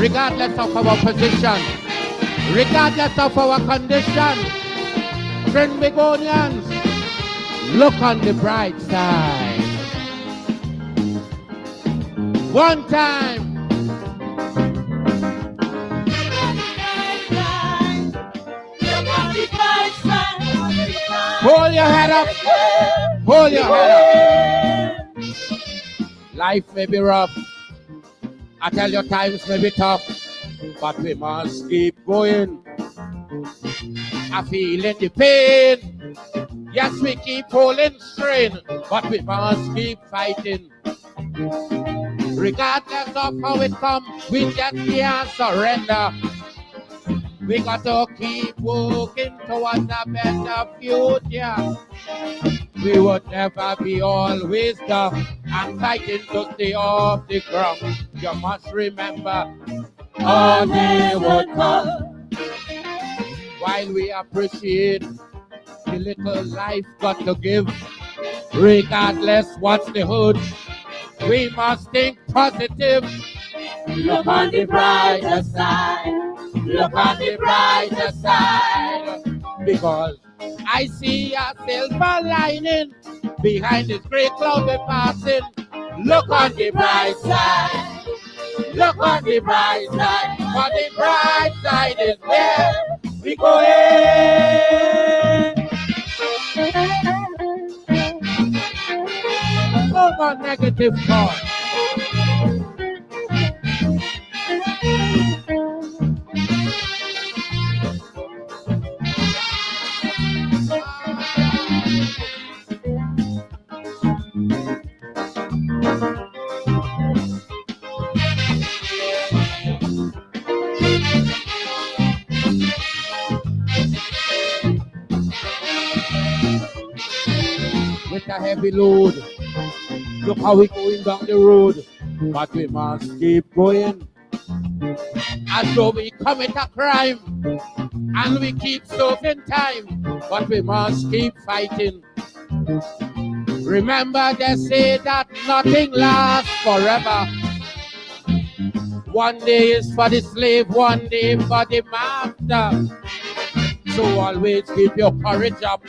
regardless of our position, regardless of our condition. Trinbagonians, look on the bright side. One time. Hold your head up. Hold your head up. Life may be rough. I tell you, times may be tough, but we must keep going. I feel the pain. Yes, we keep pulling strain, but we must keep fighting. Regardless of how it comes, we just can't surrender. We got to keep working towards a better future. We would never be always down and fighting to stay off the ground. You must remember, all day would come. While we appreciate the little life got to give, regardless what's the hood, we must think positive. Look on the brighter side. Look on the brighter side. Because I see a silver lining behind this great cloud we're passing. Look on the bright side. Look on the bright side. For the bright side is where we going. No more negative thoughts. With a heavy load, look how we going down the road, but we must keep going. As though we commit a crime, and we keep serving time, but we must keep fighting. Remember they say that nothing lasts forever. One day is for the slave, one day for the master. So always keep your courage up.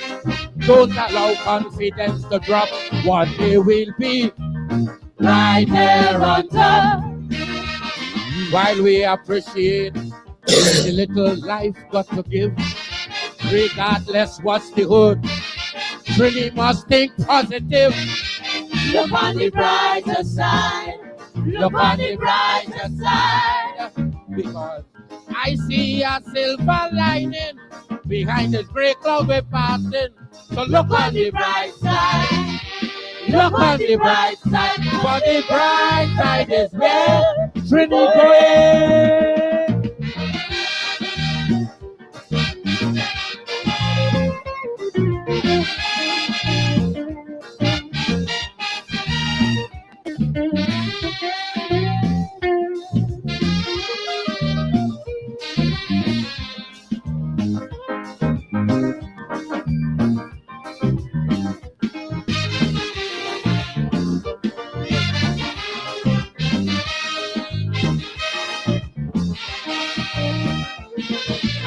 Don't allow confidence to drop. One day we'll be right there on top. While we appreciate the little life got to give, regardless what's the hood, really must think positive. Look on the brighter side. Look on the brighter side. Because I see a silver lining behind this great cloud we're passing. So look on the bright side. Look on the bright side. For the bright side is where Trinity going.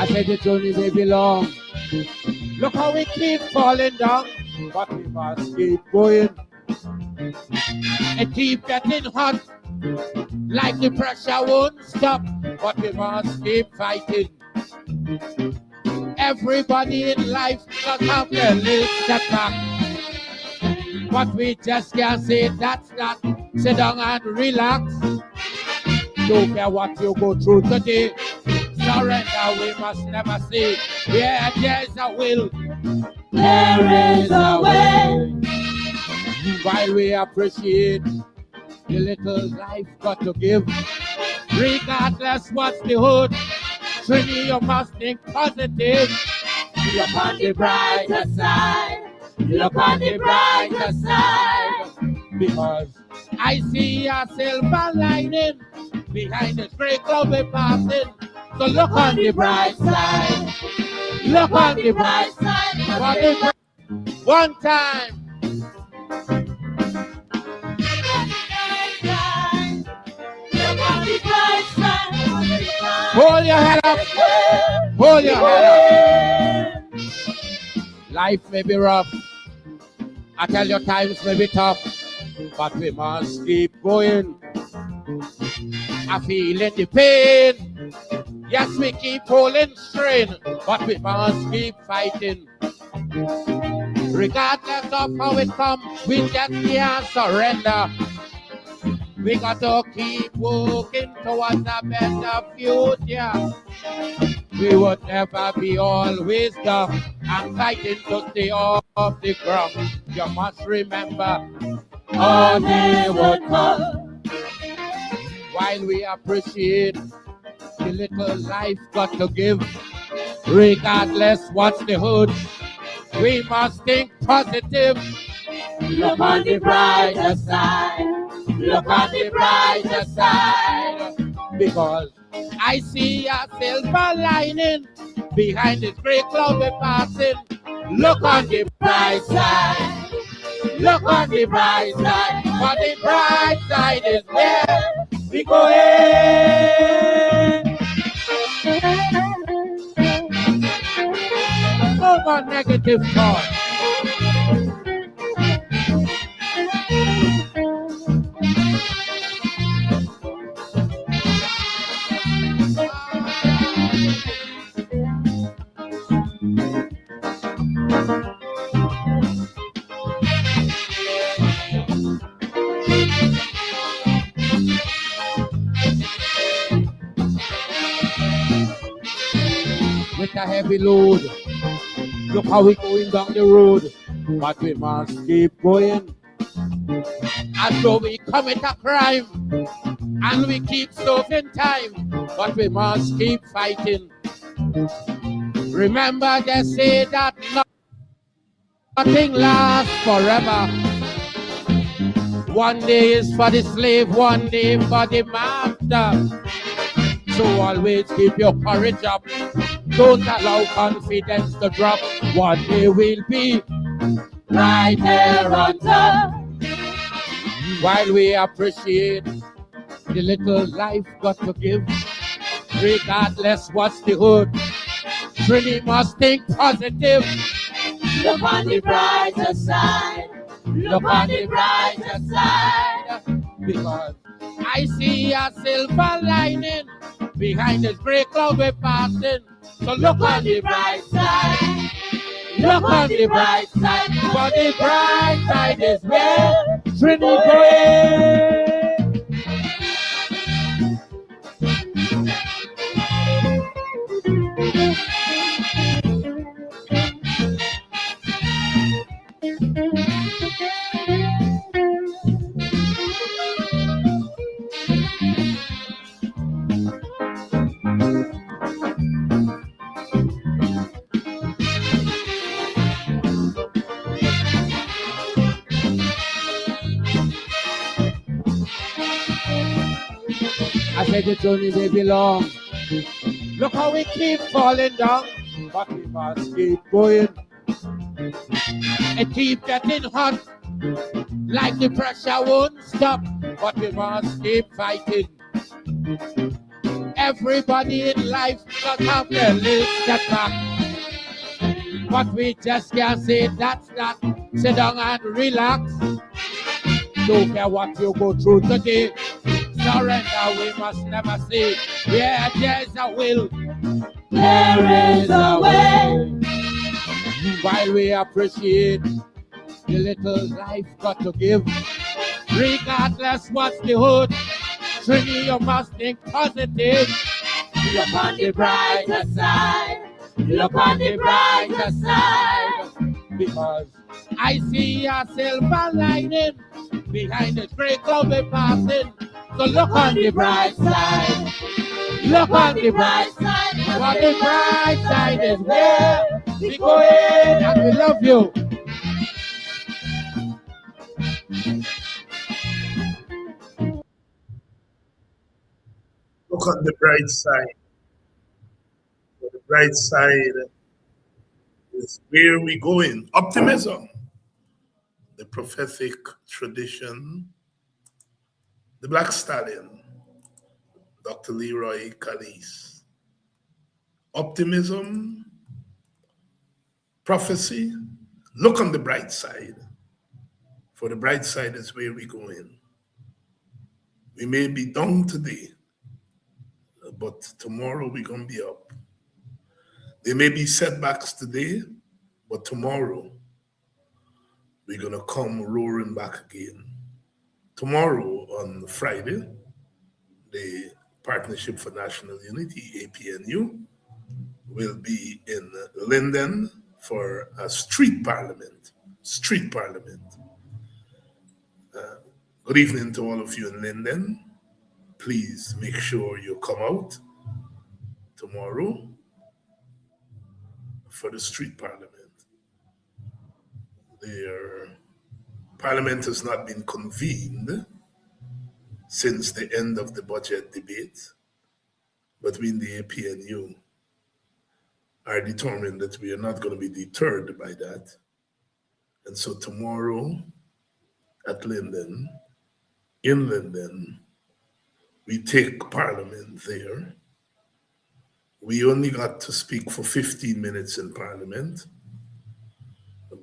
I said the journey may be long. Look how we keep falling down, but we must keep going. It keep getting hot, like the pressure won't stop, but we must keep fighting. Everybody in life does have their little setback, but we just can't say that's not. Sit down and relax. Don't care what you go through today. Surrender we must never say. Yeah, there's a will. There is a way. While we appreciate the little life got to give, regardless what's the hood, Trini, you must think positive. Look on the brighter side. Look on the brighter side. Because I see a silver lining behind this great cloud we're passing. So look on the bright side. Look on the bright side. One time. Look on the bright side. Hold your head up. Life may be rough. I tell you, times may be tough, but we must keep going. I feel the pain. Yes, we keep pulling strain, but we must keep fighting. Regardless of how it comes, we just can't surrender. We got to keep working towards a better future. We would never be always down and fighting to stay off the ground. You must remember, all day would come. While we appreciate the little life got to give, regardless what's the hood, we must think positive. Look on the brighter side. Look on the brighter side. Because I see a silver lining behind this gray cloud we're passing. Look on the bright side. Look on the bright side. For the bright side is where we going. No more negative thoughts. With a heavy load, look how we going down the road, but we must keep going. As though we commit a crime, and we keep serving time, but we must keep fighting. Remember they say that nothing lasts forever. One day is for the slave, one day for the master. So always keep your courage up. Don't allow confidence to drop. One day we'll be right there on top. While we appreciate the little life got to give, regardless what's the hood, really must think positive. Look on the brighter side. Look on the brighter side. Because I see a silver lining behind this gray cloud we're passing. So look on the bright side. Look on the bright side. For the bright side is where Trinity going. I said the journey may be long. Look how we keep falling down, but we must keep going. It keep getting hot, like the pressure won't stop, but we must keep fighting. Everybody in life does have their little setback, but we just can't say that's that. Sit down and relax. Don't care what you go through today. Surrender, we must never say, yeah, there's a will. There is a way. While we appreciate the little life got to give, regardless what's the hood, Trini, you must think positive. Look on the brighter side. Look on the brighter side. Because I see a silver lining behind the gray cloud we're passing. So look on the bright side. Look on the bright side. For the bright side is where we going, and we love you. Look on the bright side. For the bright side is where we going. Optimism, the prophetic tradition, the Black Stallion, Dr. Leroy Calise. optimism, prophecy. Look on the bright side, for the bright side is where we're going. We may be down today, but tomorrow we're going to be up. There may be setbacks today, but tomorrow we're going to come roaring back again. Tomorrow on Friday, the Partnership for National Unity, APNU, will be in Linden for a street parliament. Good evening to all of you in Linden. Please make sure you come out tomorrow for the street parliament. Their parliament has not been convened since the end of the budget debate, but we in the APNU are determined that we are not going to be deterred by that. And so tomorrow at Linden, in Linden, we take Parliament there. We only got to speak for 15 minutes in Parliament,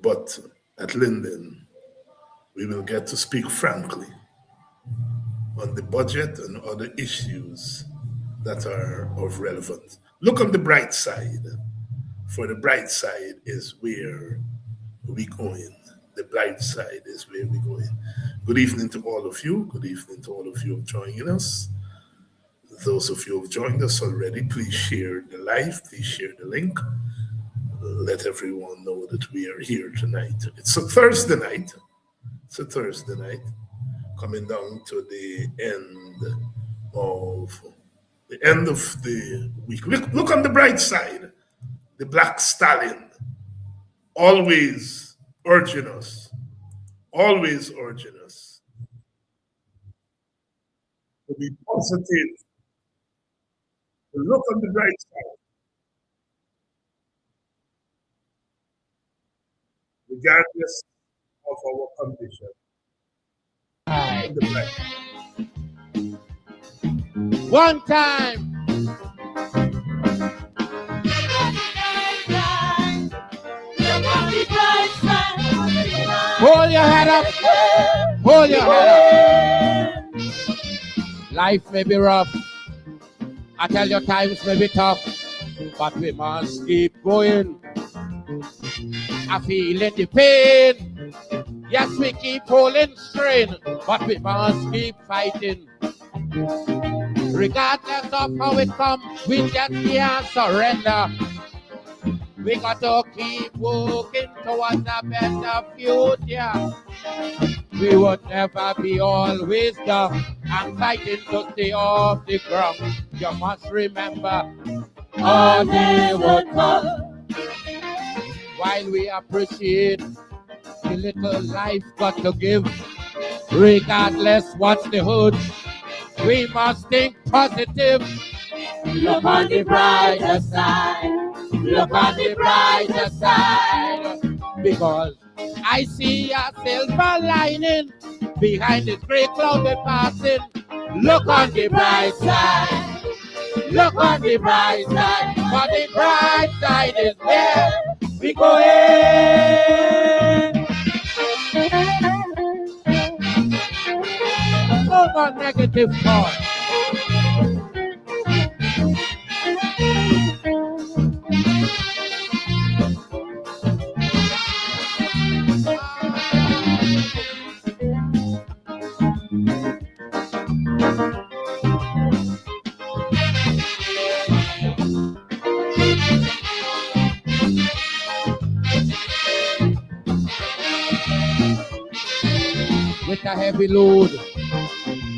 but at Linden, we will get to speak frankly on the budget and other issues that are of relevance. Look on the bright side, for the bright side is where we're going. The bright side is where we're going. Good evening to all of you. Good evening to all of you joining us. Those of you who have joined us already, please share the live, please share the link. Let everyone know that we are here tonight. It's a Thursday night. Coming down to the end of the week. Look on the bright side. The Black Stallion, always urging us to be positive, to look on the bright side, regardless of our condition. One time. Hold your head up. Hold your head up. Life may be rough. I tell you, times may be tough, but we must keep going. I feel the pain. Yes, we keep holding strain, but we must keep fighting. Regardless of how it comes, we just can't surrender. We got to keep working towards a better future. We would never be always down and fighting to stay off the ground. You must remember, all day would come. While we appreciate the little life got to give, regardless what's the hood, we must think positive. Look on the brighter side. Look on the brighter side. Because I see a silver lining behind this gray cloud we're passing. Look on the bright side. Look on the bright side. For the bright side is where we going. No more negative thoughts. With a heavy load,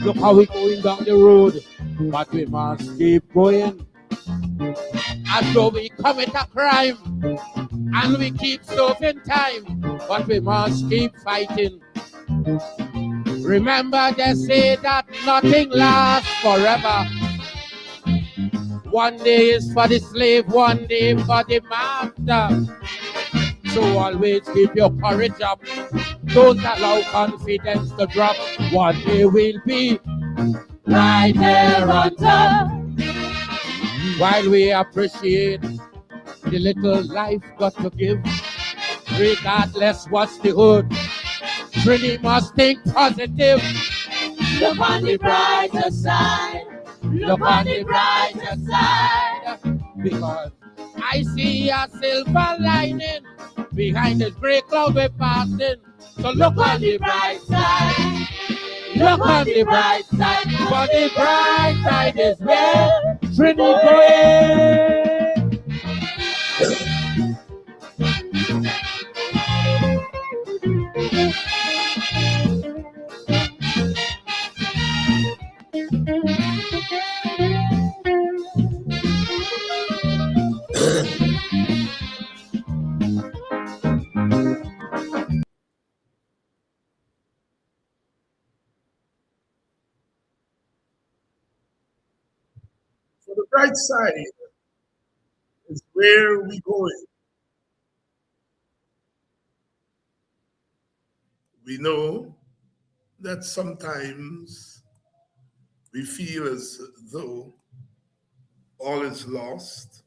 look how we're going down the road, but we must keep going. As though we commit a crime, and we keep serving time, but we must keep fighting. Remember they say that nothing lasts forever. One day is for the slave, one day for the master. So always keep your courage up. Don't allow confidence to drop. One day we'll be right there on top. while we appreciate the little life got to give, regardless what's the hood, Trini must think positive. Look on the brighter side. Look on the brighter side. Because I see a silver lining behind this gray cloud we're passing. So look on the bright side. Look on the bright side. For the bright side is where Trini going. For the bright side is where we going. We know that sometimes we feel as though all is lost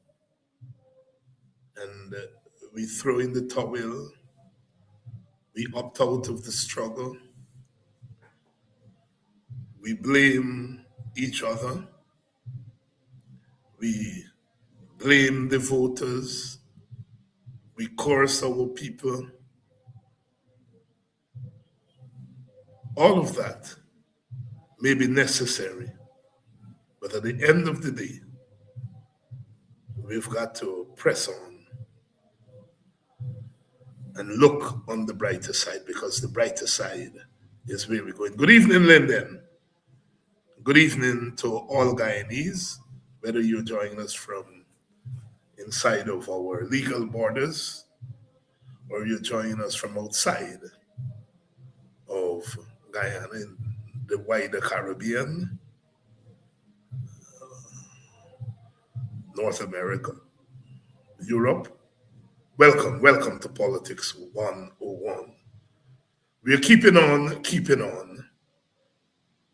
and we throw in the towel, we opt out of the struggle, we blame each other, we blame the voters, we curse our people. All of that may be necessary, but at the end of the day, we've got to press on and look on the brighter side, because the brighter side is where we're going. Good evening, Linden. Good evening to all Guyanese, whether you're joining us from inside of our legal borders or you're joining us from outside of Guyana in the wider Caribbean, North America, Europe. Welcome to Politics 101. We're keeping on,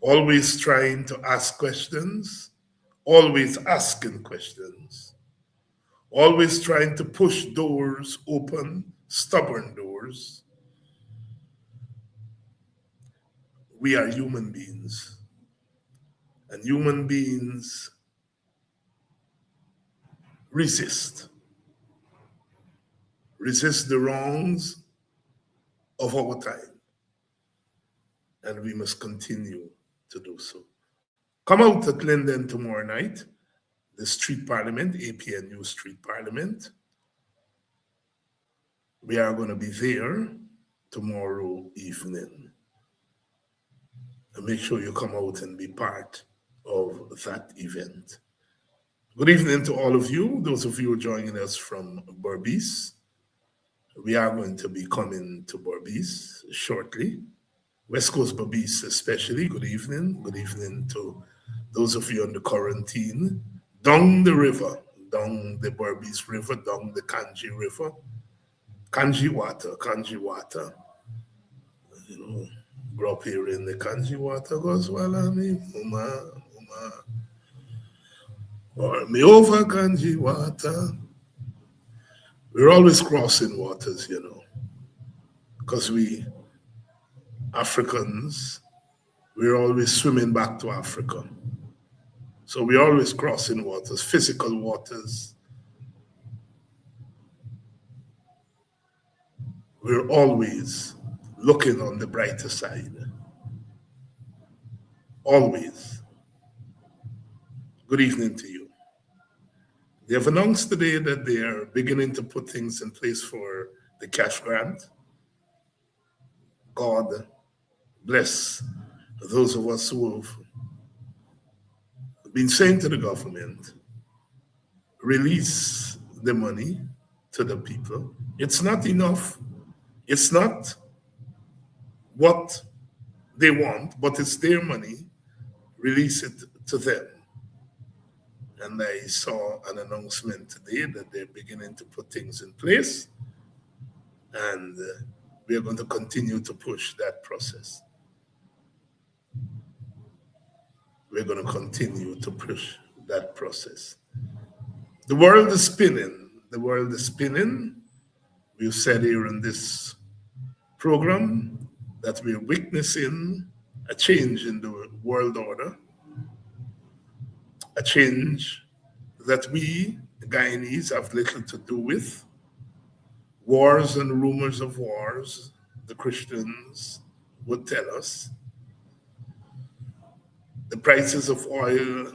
always trying to ask questions, always asking questions, always trying to push doors open, stubborn doors. We are human beings, and human beings resist the wrongs of our time, and we must continue to do so. Come out at Linden tomorrow night, the Street Parliament, APNU Street Parliament. We are going to be there tomorrow evening. And make sure you come out and be part of that event. Good evening to all of you, those of you joining us from Berbice. We are going to be coming to Berbice shortly. West Coast Berbice especially, good evening. Good evening to those of you on the quarantine. Down the river, down the Berbice River, down the Kanji River. Kanji water. You know, grew up here in the Kanji water goes well on me, mama. Or me over Kanji water. We're always crossing waters, you know, because we Africans, we're always swimming back to Africa. So we're always crossing waters, physical waters. We're always looking on the brighter side. Always. Good evening to you. They have announced today that they are beginning to put things in place for the cash grant. God bless those of us who have been saying to the government, release the money to the people. It's not enough. It's not what they want, but it's their money. Release it to them. And I saw an announcement today that they're beginning to put things in place. And we are going to continue to push that process. We're going to continue to push that process. The world is spinning. The world is spinning. We've said here in this program that we're witnessing a change in the world order, a change that we, the Guyanese, have little to do with. Wars and rumors of wars, the Christians would tell us. The price of oil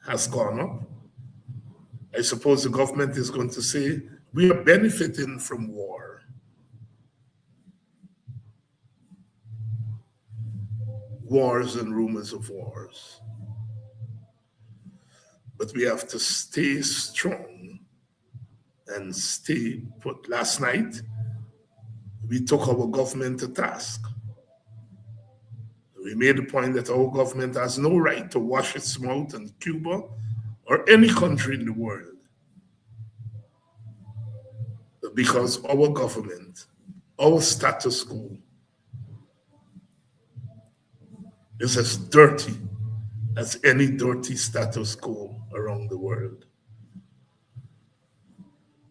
has gone up. I suppose the government is going to say, we are benefiting from war. Wars and rumors of wars. But we have to stay strong and stay put. Last night, we took our government to task. We made the point that our government has no right to wash its mouth in Cuba or any country in the world, because our government, our status quo, is as dirty as any dirty status quo around the world.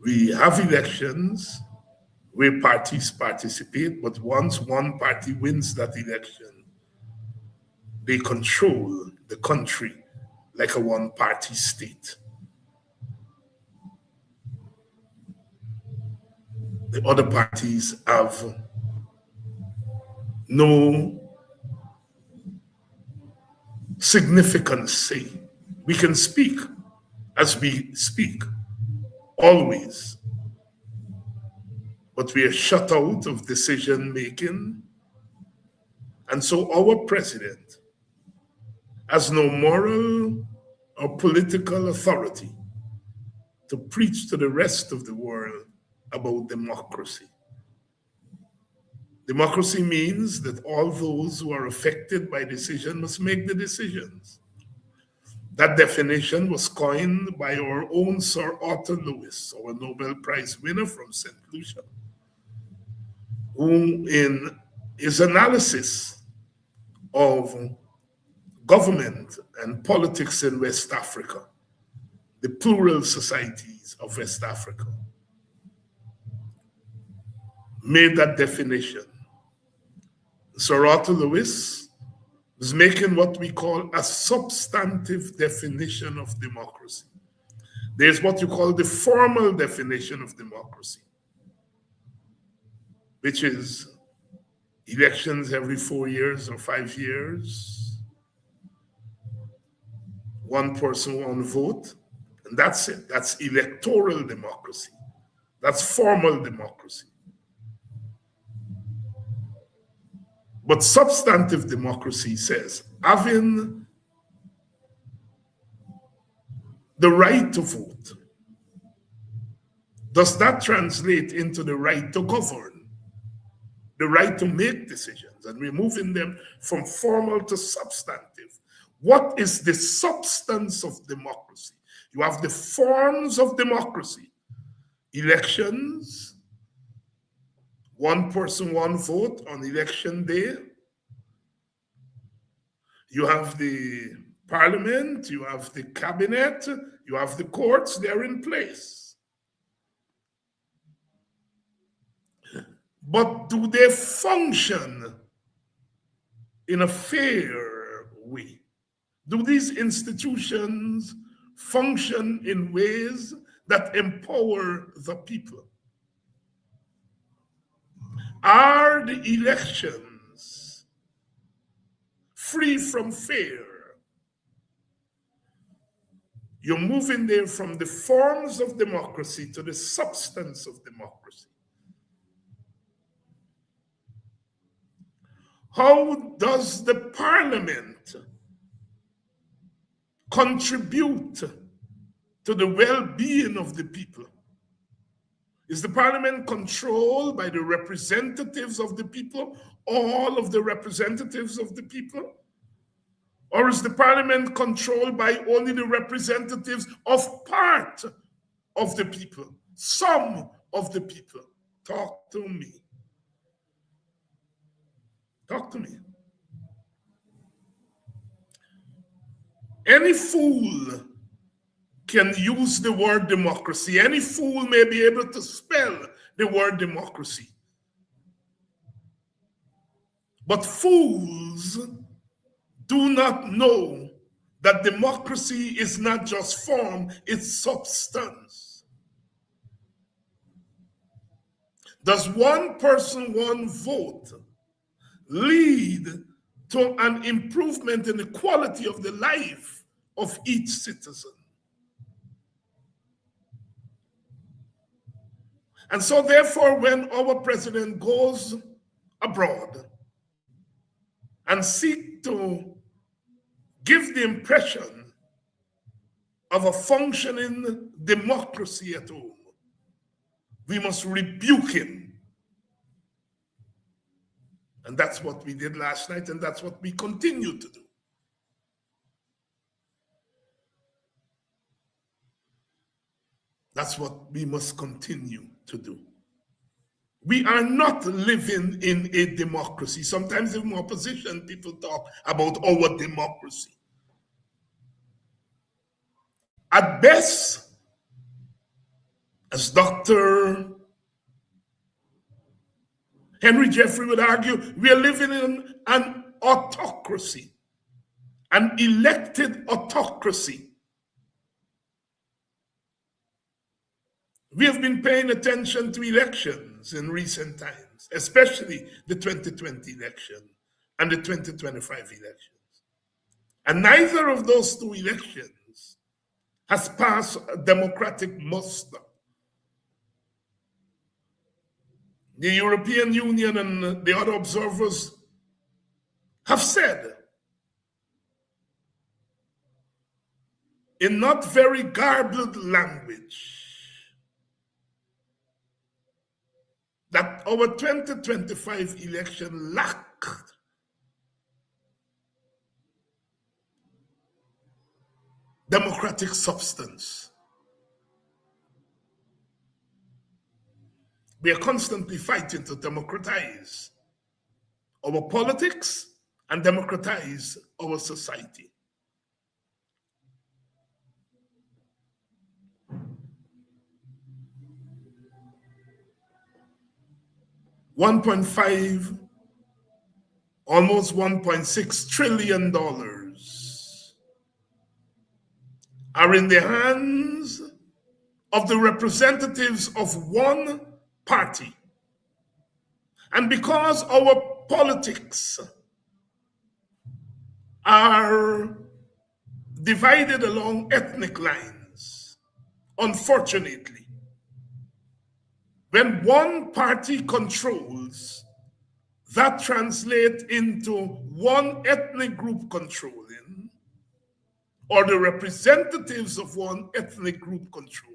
We have elections where parties participate, but once one party wins that election, they control the country like a one-party state. The other parties have no significant say. We can speak as we speak, always, but we are shut out of decision-making. And so our president has no moral or political authority to preach to the rest of the world about democracy. Democracy means that all those who are affected by decision must make the decisions. That definition was coined by our own Sir Arthur Lewis, our Nobel Prize winner from St. Lucia, who in his analysis of government and politics in West Africa, the plural societies of West Africa, made that definition. Sir Arthur Lewis was making what we call a substantive definition of democracy. There's what you call the formal definition of democracy, which is elections every 4 years or 5 years, one person, one vote, and that's it. That's electoral democracy. That's formal democracy. But substantive democracy says having the right to vote. Does that translate into the right to govern? The right to make decisions, and we're moving them from formal to substantive. What is the substance of democracy? You have the forms of democracy. Elections, one person, one vote on election day. You have the parliament, you have the cabinet, you have the courts, they're in place. But do they function in a fair way? Do these institutions function in ways that empower the people? Are the elections free from fear? You're moving there from the forms of democracy to the substance of democracy. How does the parliament contribute to the well-being of the people? Is the parliament controlled by the representatives of the people, all of the representatives of the people? Or is the parliament controlled by only the representatives of part of the people, some of the people? Talk to me. Talk to me. Any fool can use the word democracy. Any fool may be able to spell the word democracy. But fools do not know that democracy is not just form, it's substance. Does one person, one vote lead to an improvement in the quality of the life of each citizen? And so therefore, when our president goes abroad and seek to give the impression of a functioning democracy at home, we must rebuke him. And that's what we did last night, and that's what we continue to do. That's what we must continue to do. We are not living in a democracy. Sometimes in opposition, people talk about our democracy. At best, as Dr. Henry Jeffrey would argue, we are living in an autocracy, an elected autocracy. We have been paying attention to elections in recent times, especially the 2020 election and the 2025 elections. And neither of those two elections has passed a democratic muster. The European Union and the other observers have said in not very garbled language that our 2025 election lacked democratic substance. We are constantly fighting to democratize our politics and democratize our society. $1.5, almost $1.6 trillion are in the hands of the representatives of one party. And because our politics are divided along ethnic lines, unfortunately, when one party controls, that translates into one ethnic group controlling, or the representatives of one ethnic group controlling,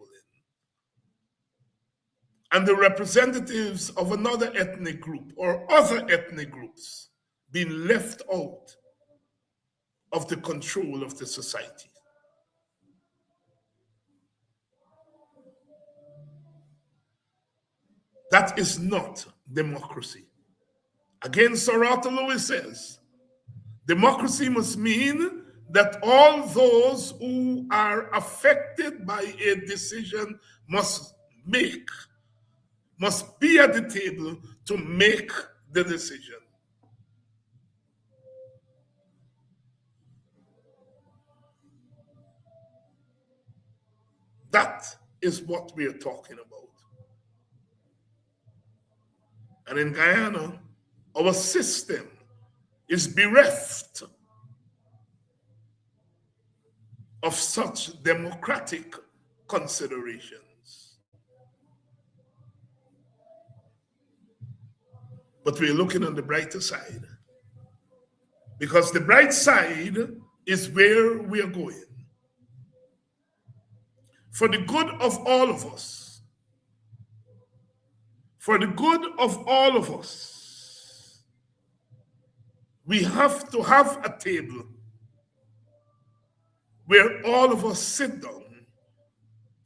and the representatives of another ethnic group or other ethnic groups being left out of the control of the society. That is not democracy. Again, Sir Arthur Lewis says, democracy must mean that all those who are affected by a decision must be at the table to make the decision. That is what we are talking about. And in Guyana, our system is bereft of such democratic considerations. But we're looking on the brighter side, because the bright side is where we are going. For the good of all of us, for the good of all of us, we have to have a table where all of us sit down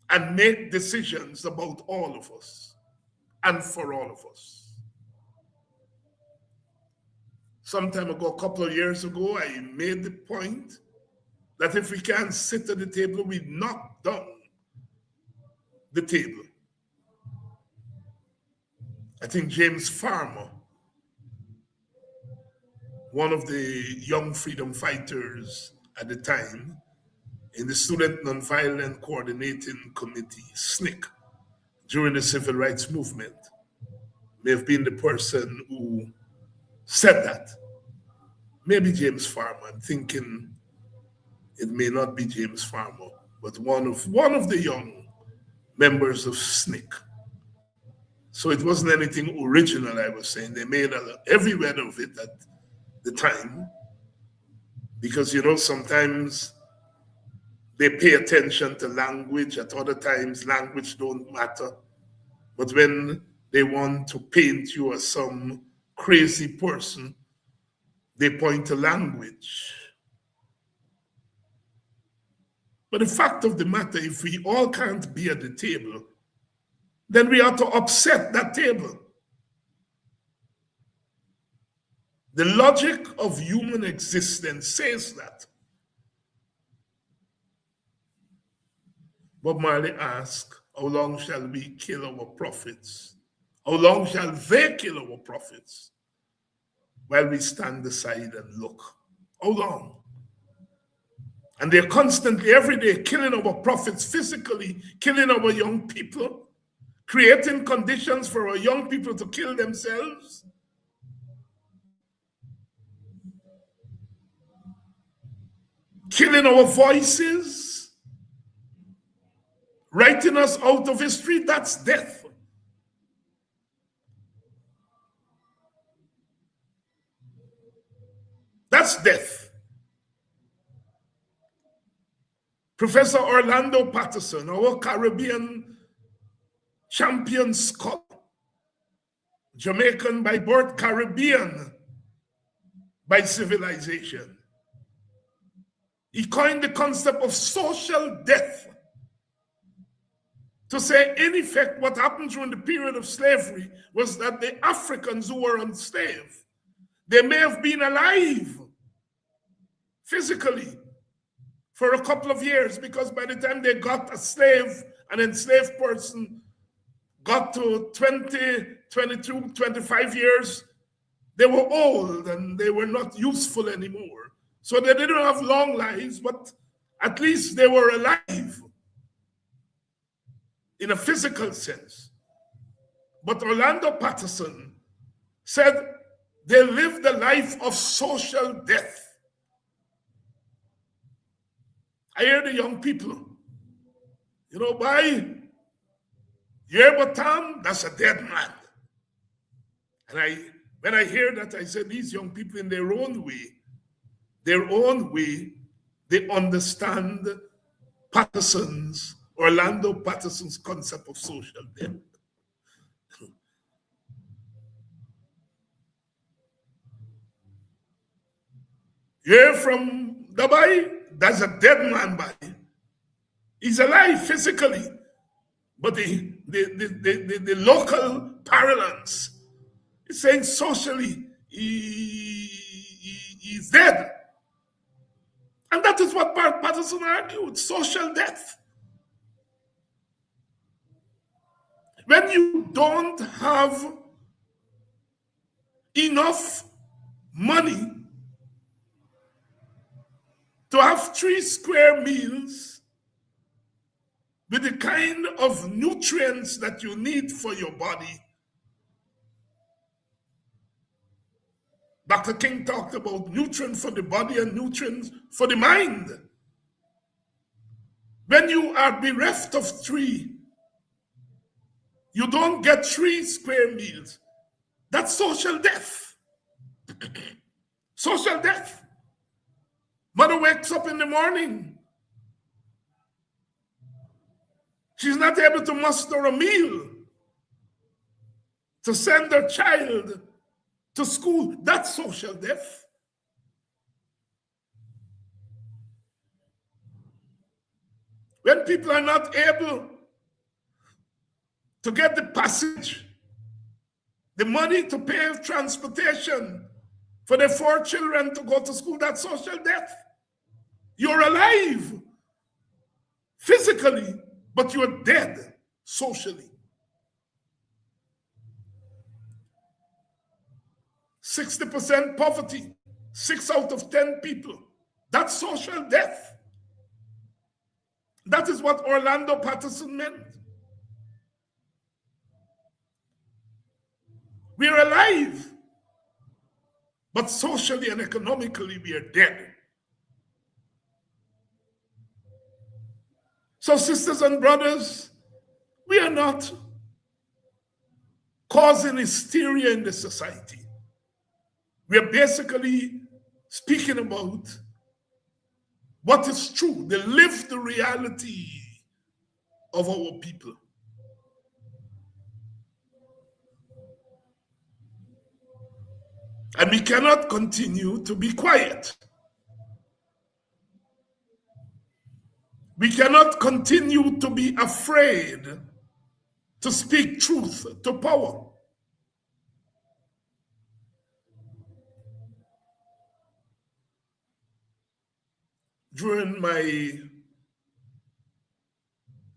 and make decisions about all of us and for all of us. Some time ago, a couple of years ago, I made the point that if we can't sit at the table, we knock down the table. I think James Farmer, one of the young freedom fighters at the time in the Student Nonviolent Coordinating Committee, SNCC, during the Civil Rights Movement, may have been the person who said that. Maybe James Farmer. I'm thinking it may not be James Farmer, but one of the young members of SNCC. So it wasn't anything original, I was saying. They made every word of it at the time, because, you know, sometimes they pay attention to language, at other times language don't matter. But when they want to paint you as some crazy person, they point to language. But the fact of the matter, if we all can't be at the table, then we ought to upset that table. The logic of human existence says that. Bob Marley asked, how long shall we kill our prophets? How long shall they kill our prophets while we stand aside and look? How long? And they're constantly, every day, killing our prophets physically, killing our young people, creating conditions for our young people to kill themselves. Killing our voices, writing us out of history. That's death. That's death. Professor Orlando Patterson, our Caribbean champion scholar, Jamaican by birth, Caribbean by civilization. He coined the concept of social death to say, in effect, what happened during the period of slavery was that the Africans who were enslaved, they may have been alive physically for a couple of years, because by the time they got a slave, an enslaved person got to 20, 22, 25 years, they were old and they were not useful anymore. So they didn't have long lives, but at least they were alive in a physical sense. But Orlando Patterson said they lived a life of social death. I hear the young people, you know, by Yerba Tam, that's a dead man. And when I hear that, I said, these young people in their own way, they understand Orlando Patterson's concept of social death. You're from Dubai, that's a dead man by. He's alive physically, but the local parlance is saying socially he's dead. And that is what Patterson argued, social death. When you don't have enough money to have 3 square meals with the kind of nutrients that you need for your body. Dr. King talked about nutrients for the body and nutrients for the mind. When you are bereft of 3, you don't get 3 square meals. That's social death. Social death. Mother wakes up in the morning. She's not able to muster a meal to send her child to school. That's social death. When people are not able to get the passage, the money to pay transportation for their 4 children to go to school, that's social death. You're alive physically, but you're dead socially. 60% poverty, 6 out of 10 people. That's social death. That is what Orlando Patterson meant. We're alive, but socially and economically we are dead. So, sisters and brothers, we are not causing hysteria in the society. We are basically speaking about what is true, the lived reality of our people. And we cannot continue to be quiet. We cannot continue to be afraid to speak truth to power. During my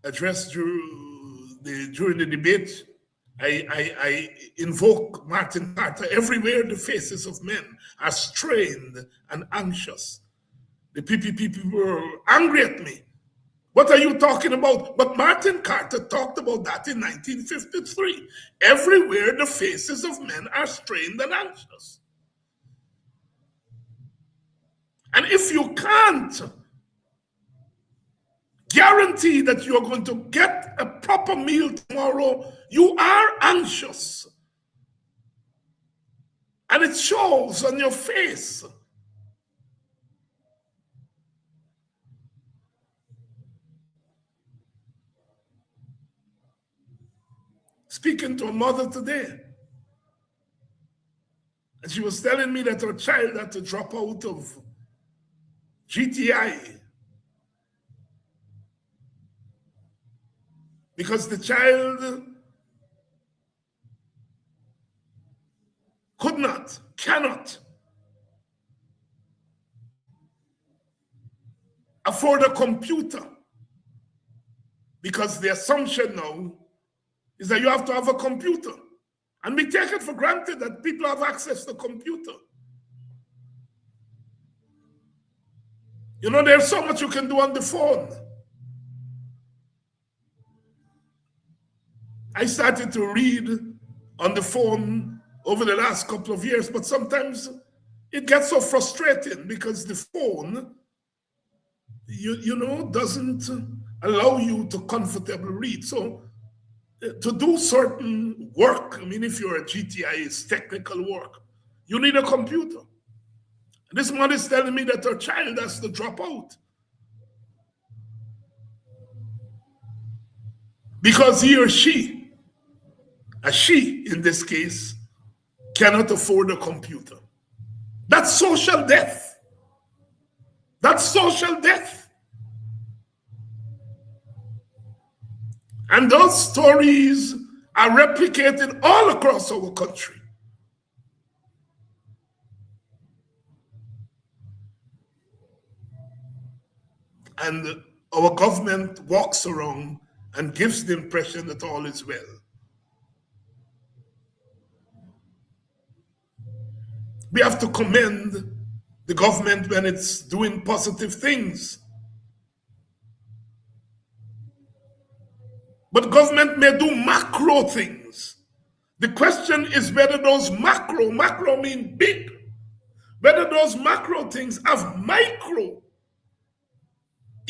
address during the debate, I invoke Martin Carter. Everywhere the faces of men are strained and anxious. The PPP people were angry at me. What are you talking about? But Martin Carter talked about that in 1953. Everywhere the faces of men are strained and anxious. And if you can't guarantee that you're going to get a proper meal tomorrow, you are anxious. And it shows on your face. Speaking to a mother today, and she was telling me that her child had to drop out of GTI because the child cannot afford a computer, because the assumption now is that you have to have a computer. And we take it for granted that people have access to a computer. You know, there's so much you can do on the phone. I started to read on the phone over the last couple of years, but sometimes it gets so frustrating because the phone, you know, doesn't allow you to comfortably read. So to do certain work, I mean, if you're a GTI, it's technical work, you need a computer. This mother is telling me that her child has to drop out because he or she, a she in this case, cannot afford a computer. That's social death. That's social death. And those stories are replicated all across our country. And our government walks around and gives the impression that all is well. We have to commend the government when it's doing positive things. But government may do macro things. The question is whether those macro mean big, whether those macro things have micro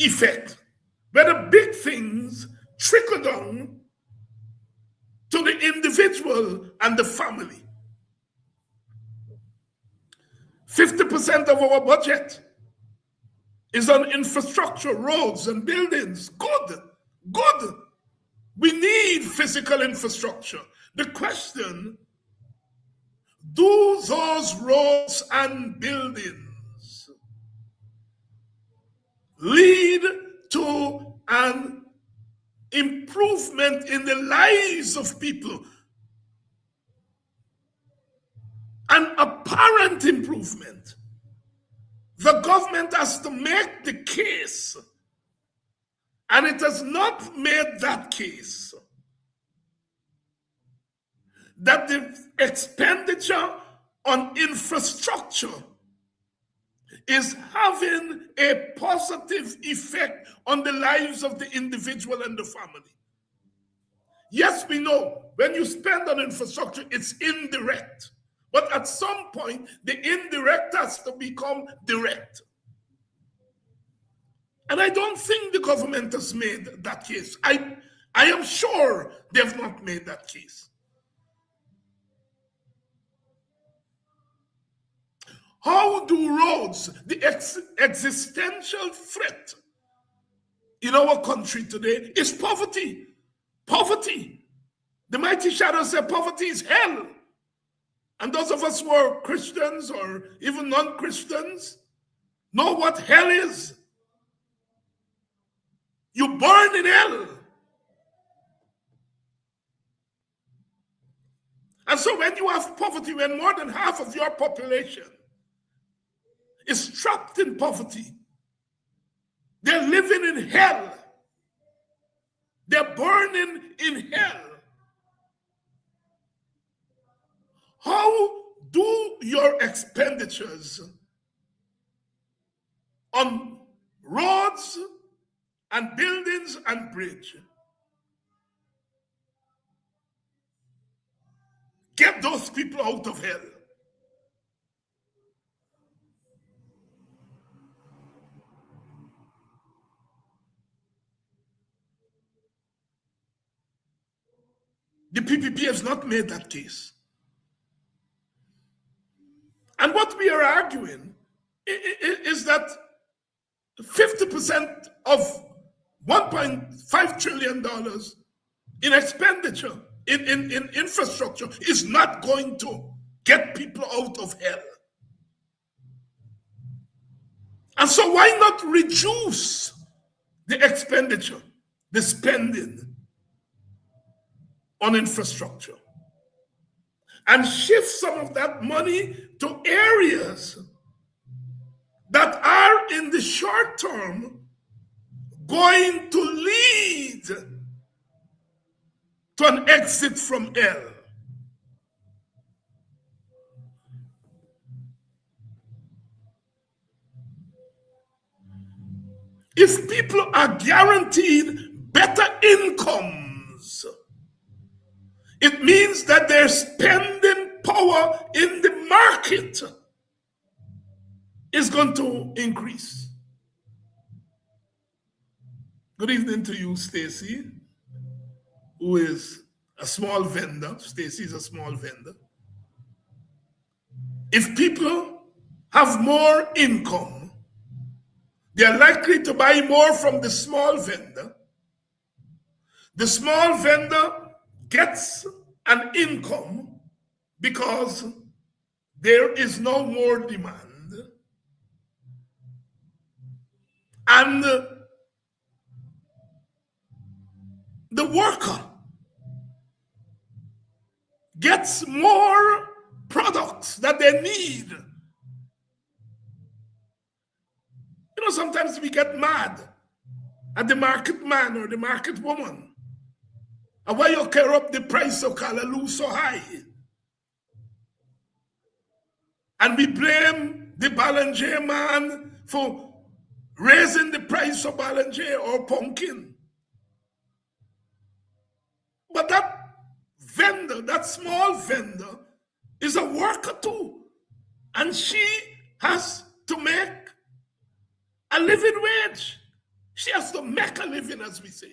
effect, whether big things trickle down to the individual and the family. 50% of our budget is on infrastructure, roads and buildings. Good. We need physical infrastructure. The question, do those roads and buildings lead to an improvement in the lives of people? An apparent improvement. the government has to make the case, and it has not made that case, that the expenditure on infrastructure is having a positive effect on the lives of the individual and the family. Yes, we know when you spend on infrastructure, it's indirect. But at some point, the indirect has to become direct. And I don't think the government has made that case. I am sure they've not made that case. How do roads, the existential threat in our country today is poverty? Poverty. The mighty shadow said poverty is hell. And those of us who are Christians or even non-Christians know what hell is. You burn in hell. And so when you have poverty, when more than half of your population is trapped in poverty, they're living in hell. They're burning in hell. How do your expenditures on roads and buildings and bridge get those people out of hell? The PPP has not made that case. And what we are arguing is that 50% of $1.5 trillion in expenditure in infrastructure is not going to get people out of hell. And so why not reduce the expenditure, the spending on infrastructure, and shift some of that money to areas that are in the short term going to lead to an exit from hell. If people are guaranteed better incomes, it means that their spending power in the market is going to increase. Good evening to you, Stacy, who is a small vendor. Stacy is a small vendor. If people have more income, they are likely to buy more from the small vendor. The small vendor gets an income because there is no more demand. And the worker gets more products that they need. You know, sometimes we get mad at the market man or the market woman. And why you carry up the price of callaloo so high? And we blame the Ballinger man for raising the price of Ballinger or pumpkin. But that vendor, that small vendor, is a worker too. And she has to make a living wage. She has to make a living, as we say.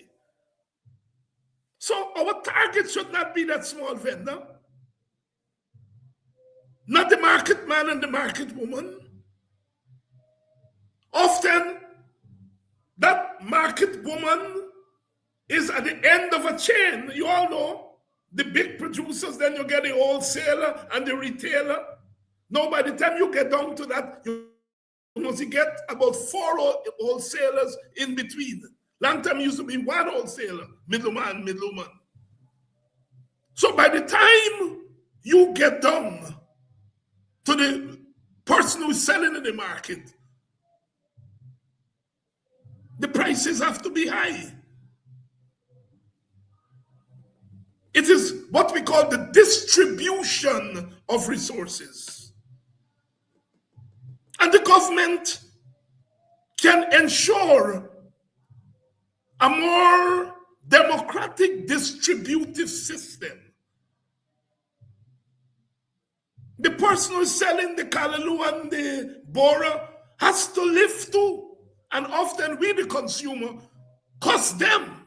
So our target should not be that small vendor, not the market man and the market woman. Often, that market woman is at the end of a chain. You all know the big producers, then you get the wholesaler and the retailer. Now, by the time you get down to that, you must get about 4 wholesalers in between. Long time used to be 1 wholesaler, middleman. So by the time you get down to the person who's selling in the market, the prices have to be high. It is what we call the distribution of resources. And the government can ensure a more democratic distributive system. The person who is selling the Callaloo and the Bora has to live too. And often we, the consumer, cost them.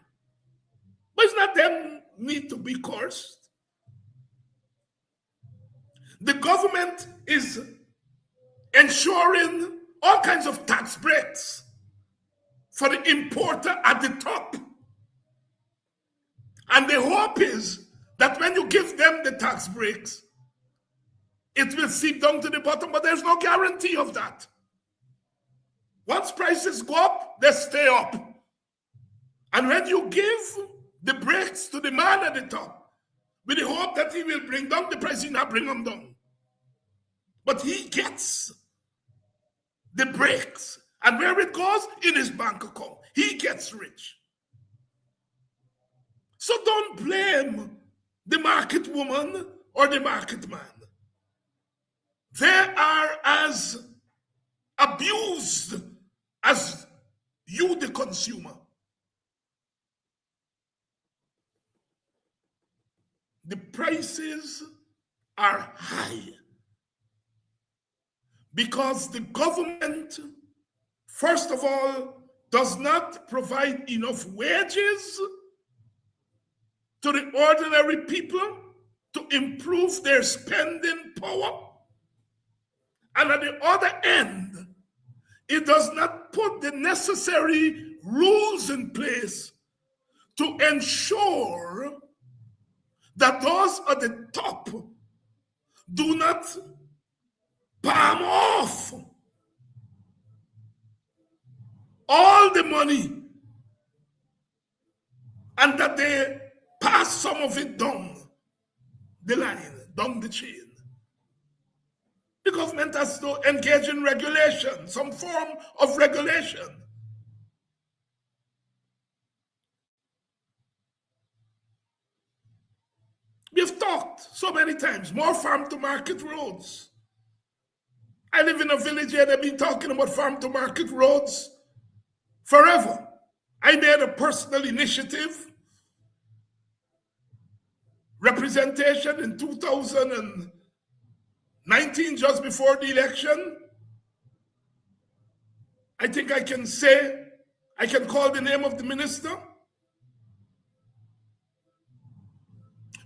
But it's not them need to be cursed. The government is ensuring all kinds of tax breaks for the importer at the top. And the hope is that when you give them the tax breaks, it will seep down to the bottom, but there's no guarantee of that. Once prices go up, they stay up. And when you give the breaks to the man at the top, with the hope that he will bring down the price, he not bring them down. But he gets the breaks. And where it goes? In his bank account. He gets rich. So don't blame the market woman or the market man. They are as abused as you, the consumer. The prices are high because the government, first of all, does not provide enough wages to the ordinary people to improve their spending power. And at the other end, it does not put the necessary rules in place to ensure that those at the top do not palm off all the money and that they pass some of it down the line, down the chain. The government has to engage in regulation, some form of regulation. We've talked so many times, more farm-to-market roads. I live in a village here, they've been talking about farm-to-market roads forever. I made a personal initiative, representation in 2019, just before the election. I think I can say, I can call the name of the minister.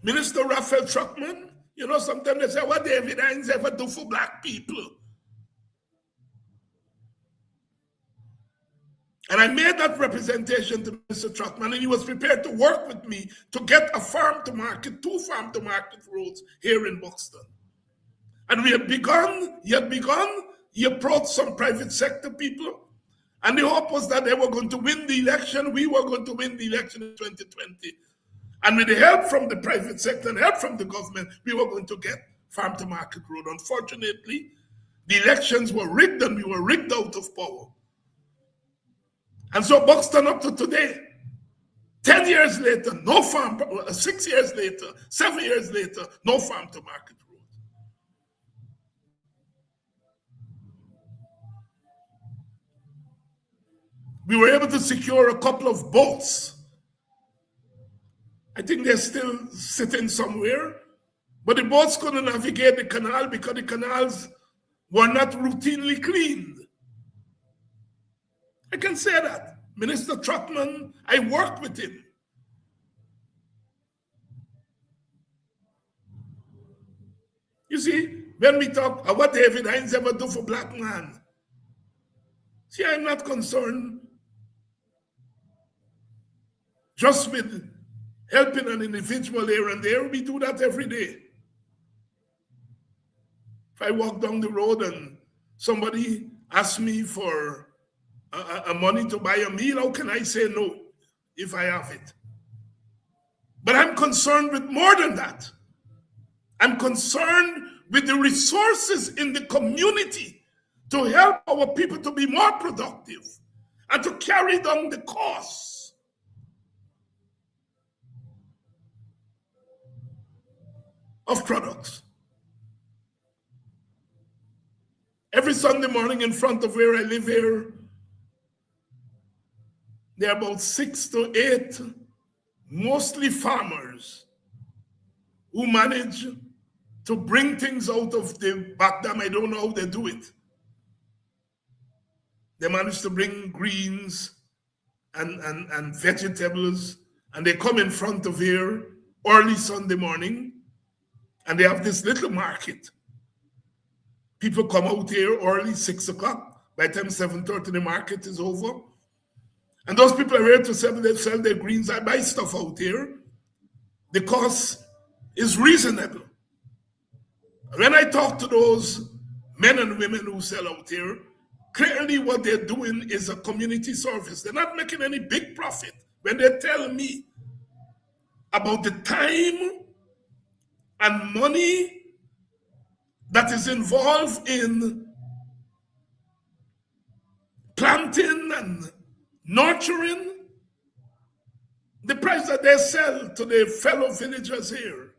Minister Raphael Truckman. You know, sometimes they say, what David Hines ever do for black people? And I made that representation to Mr. Truckman, and he was prepared to work with me to get a farm-to-market, 2 farm-to-market roads here in Buxton. And we had begun, he approached some private sector people, and the hope was that they were going to win the election, we were going to win the election in 2020. And with the help from the private sector and help from the government, we were going to get farm-to-market road. Unfortunately, the elections were rigged and we were rigged out of power. And so Buxton up to today, 10 years later, no farm, 6 years later, 7 years later, no farm-to-market road. We were able to secure a couple of boats. I think they're still sitting somewhere, but the boats couldn't navigate the canal because the canals were not routinely cleaned. I can say that. Minister Truckman, I worked with him. You see, when we talk about what David Hines ever do for black man, see, I'm not concerned just with helping an individual here and there. We do that every day. If I walk down the road and somebody asks me for money to buy a meal, how can I say no if I have it? But I'm concerned with more than that. I'm concerned with the resources in the community to help our people to be more productive and to carry down the costs. Of products. Every Sunday morning in front of where I live here, there are about 6 to 8, mostly farmers, who manage to bring things out of the back dam. I don't know how they do it. They manage to bring greens and vegetables, and they come in front of here early Sunday morning, and they have this little market. People come out here early, 6 o'clock. By the time 7:30, the market is over. And those people are here to sell their greens. I buy stuff out here. The cost is reasonable. When I talk to those men and women who sell out here, clearly what they're doing is a community service. They're not making any big profit. When they tell me about the time and money that is involved in planting and nurturing, the price that they sell to their fellow villagers here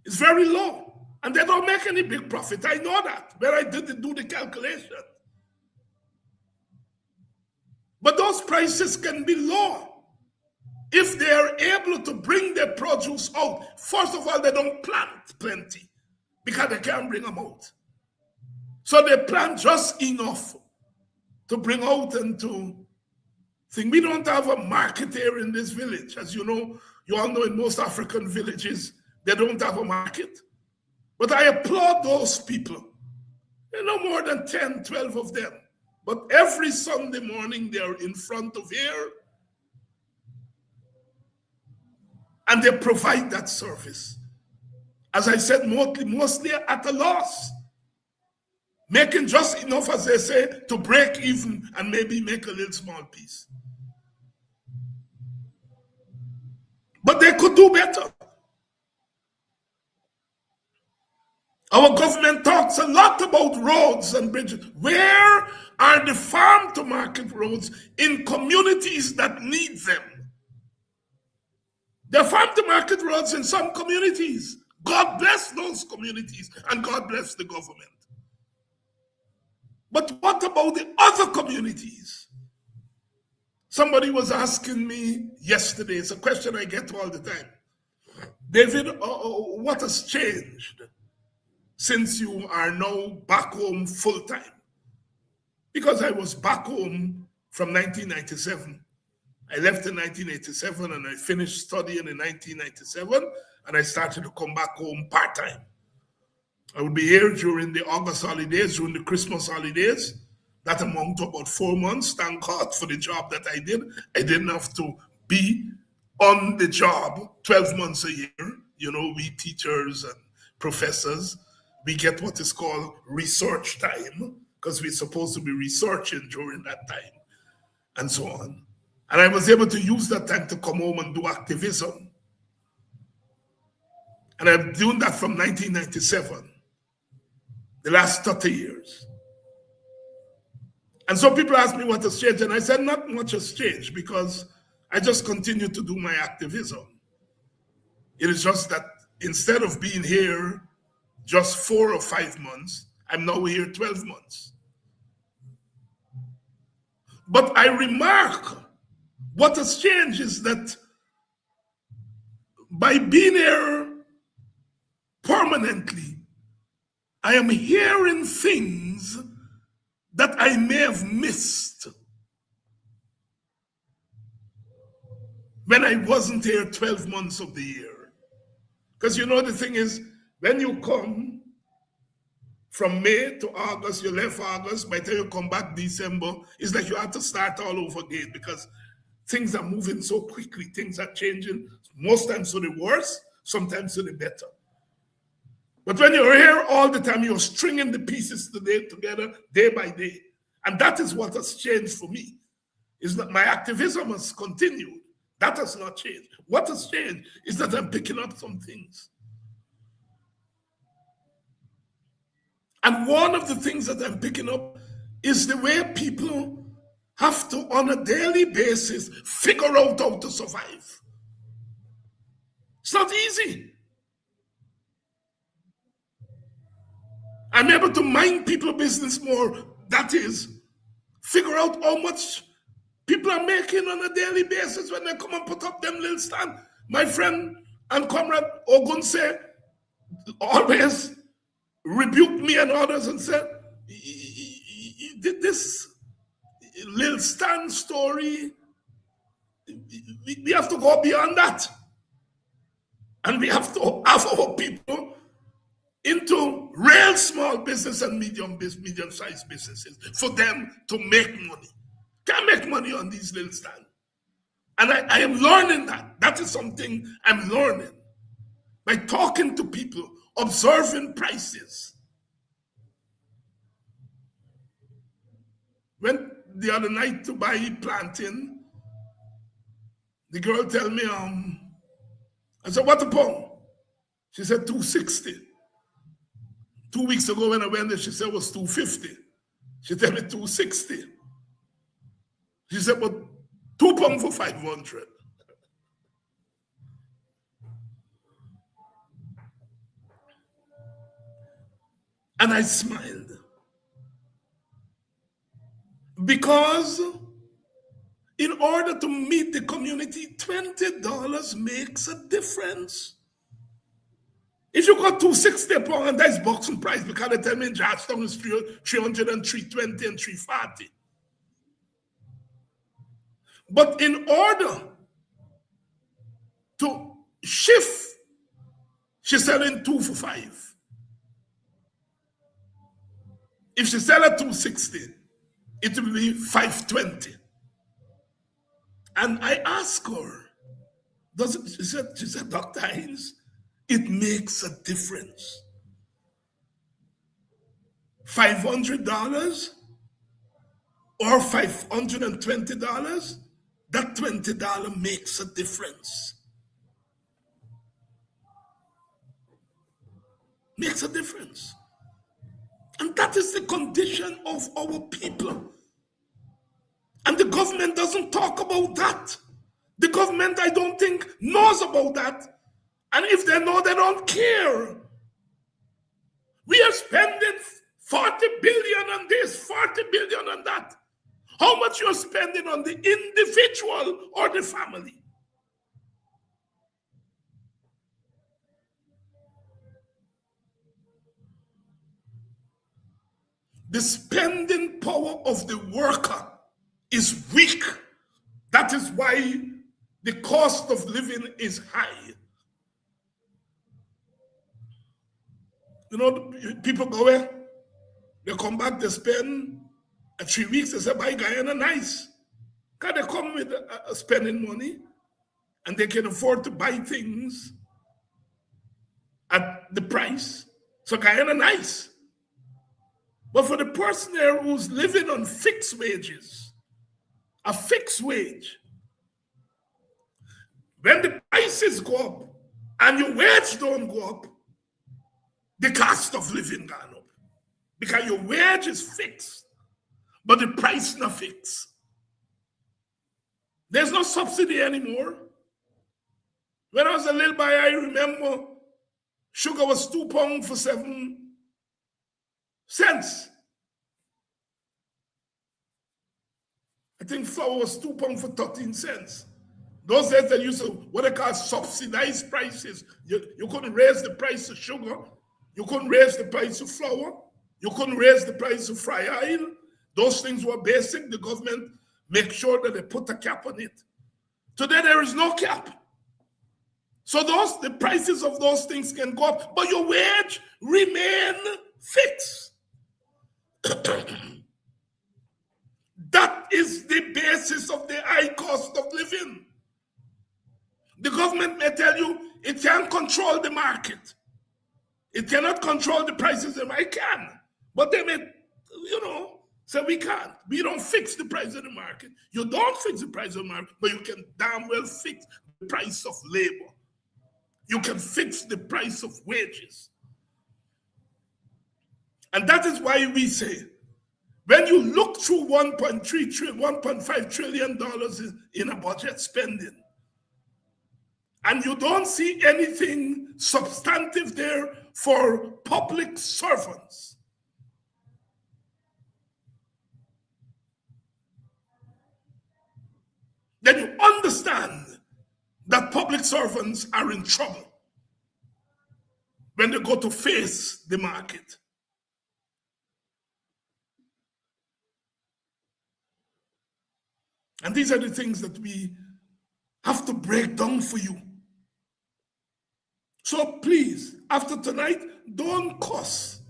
is very low. And they don't make any big profit. I know that, but I didn't do the calculation. But those prices can be low if they are able to bring their produce out. First of all, they don't plant plenty because they can't bring them out. So they plant just enough to bring out and to think. We don't have a market here in this village. As you know, you all know in most African villages, they don't have a market. But I applaud those people. There are no more than 10, 12 of them. But every Sunday morning, they're in front of here, and they provide that service. As I said, mostly at a loss. Making just enough, as they say, to break even and maybe make a little small piece. But they could do better. Our government talks a lot about roads and bridges. Where are the farm-to-market roads in communities that need them? There are farm-to-market roads in some communities. God bless those communities, and God bless the government. But what about the other communities? Somebody was asking me yesterday, it's a question I get all the time. David, what has changed since you are now back home full-time? Because I was back home from 1997. I left in 1987 and I finished studying in 1997, and I started to come back home part-time. I would be here during the August holidays, during the Christmas holidays. That amount to about 4 months. Thank God for the job that I did. I didn't have to be on the job 12 months a year. You know, we teachers and professors, we get what is called research time, because we're supposed to be researching during that time, and so on. And I was able to use that time to come home and do activism. And I'm doing that from 1997, the last 30 years. And so people ask me what has changed, and I said not much has changed, because I just continue to do my activism. It is just that instead of being here just 4 or 5 months, I'm now here 12 months. But I remark what has changed is that by being here permanently, I am hearing things that I may have missed when I wasn't here 12 months of the year. Because you know, the thing is, when you come from May to August, you left August, by the time you come back December, it's like you have to start all over again, because things are moving so quickly, things are changing, most times for the worse, sometimes for the better. But when you're here all the time, you're stringing the pieces together day by day. And that is what has changed for me. Is that my activism has continued. That has not changed. What has changed is that I'm picking up some things. And one of the things that I'm picking up is the way people have to, on a daily basis, figure out how to survive. It's not easy. I'm able to mind people's business more. That is, figure out how much people are making on a daily basis when they come and put up them little stand. My friend and comrade Ogunse always rebuked me and others and said, this little stand story, we have to go beyond that. And we have to have our people into real small business and medium-sized businesses for them to make money. Can't make money on these little stands. And I am learning that. That is something I'm learning by talking to people, observing prices. Went the other night to buy plantain. The girl tell me, I said, what a pound? She said, $2.60. 2 weeks ago when I went there, she said it was $2.50. She tell me $2.60. She said, but 2 pounds for 500. And I smiled. Because in order to meet the community, $20 makes a difference. If you got $2.60 a pound, and that's boxing price, because they tell me in Georgetown is $300 and $320 and $340. But in order to shift, she's selling 2 for $5. If she sell at $2.60, it will be $5.20. And I asked her, she said, Dr. Hines, it makes a difference. $500 or $520, that $20 makes a difference. Makes a difference. And that is the condition of our people. And the government doesn't talk about that. The government, I don't think, knows about that. And if they know, they don't care. We are spending 40 billion on this, 40 billion on that. How much you're spending on the individual or the family? The spending power of the worker is weak. That is why the cost of living is high. You know, people go where? They come back, they spend 3 weeks, they say, buy Guyana nice. Because they come with spending money and they can afford to buy things at the price. So Guyana nice. But for the person there who's living on fixed wages, a fixed wage, when the prices go up and your wage don't go up, the cost of living gone up. Because your wage is fixed, but the price not fixed. There's no subsidy anymore. When I was a little boy, I remember sugar was 2 pounds for 7 cents. I think flour was 2 pounds for 13 cents. Those days they used to what they call subsidized prices. You couldn't raise the price of sugar. You couldn't raise the price of flour. You couldn't raise the price of fry oil. Those things were basic. The government make sure that they put a cap on it. Today there is no cap. So the prices of those things can go up, but your wage remain fixed. That is the basis of the high cost of living. The government may tell you it can't control the market. It cannot control the prices. It can. But they may, say we can't. We don't fix the price of the market. You don't fix the price of the market, but you can damn well fix the price of labor. You can fix the price of wages. And that is why we say When you look through $1.5 trillion in a budget spending, and you don't see anything substantive there for public servants, then you understand that public servants are in trouble when they go to face the market. And these are the things that we have to break down for you. So please, after tonight, don't cuss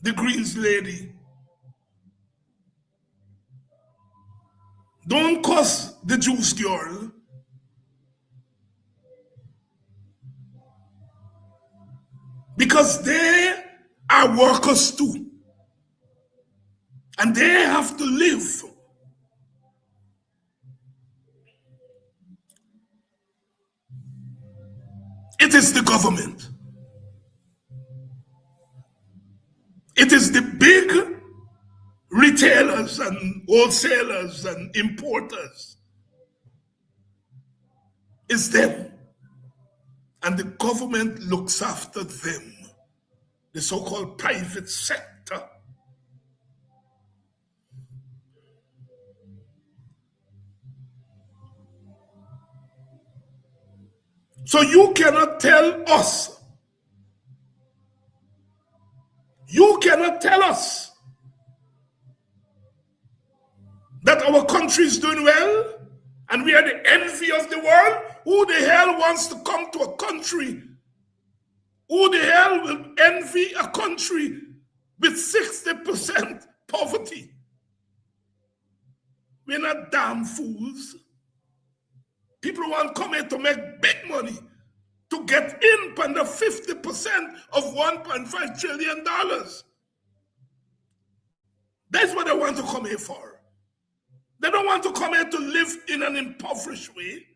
the Greens lady. Don't cuss the juice girl. Because they are workers too. And they have to live. It is the government. It is the big retailers and wholesalers and importers. It's them. And the government looks after them, the so-called private sector. So you cannot tell us, that our country is doing well and we are the envy of the world. Who the hell wants to come to a country? Who the hell will envy a country with 60% poverty? We're not damn fools. People want to come here to make big money, to get in under 50% of $1.5 trillion. That's what they want to come here for. They don't want to come here to live in an impoverished way.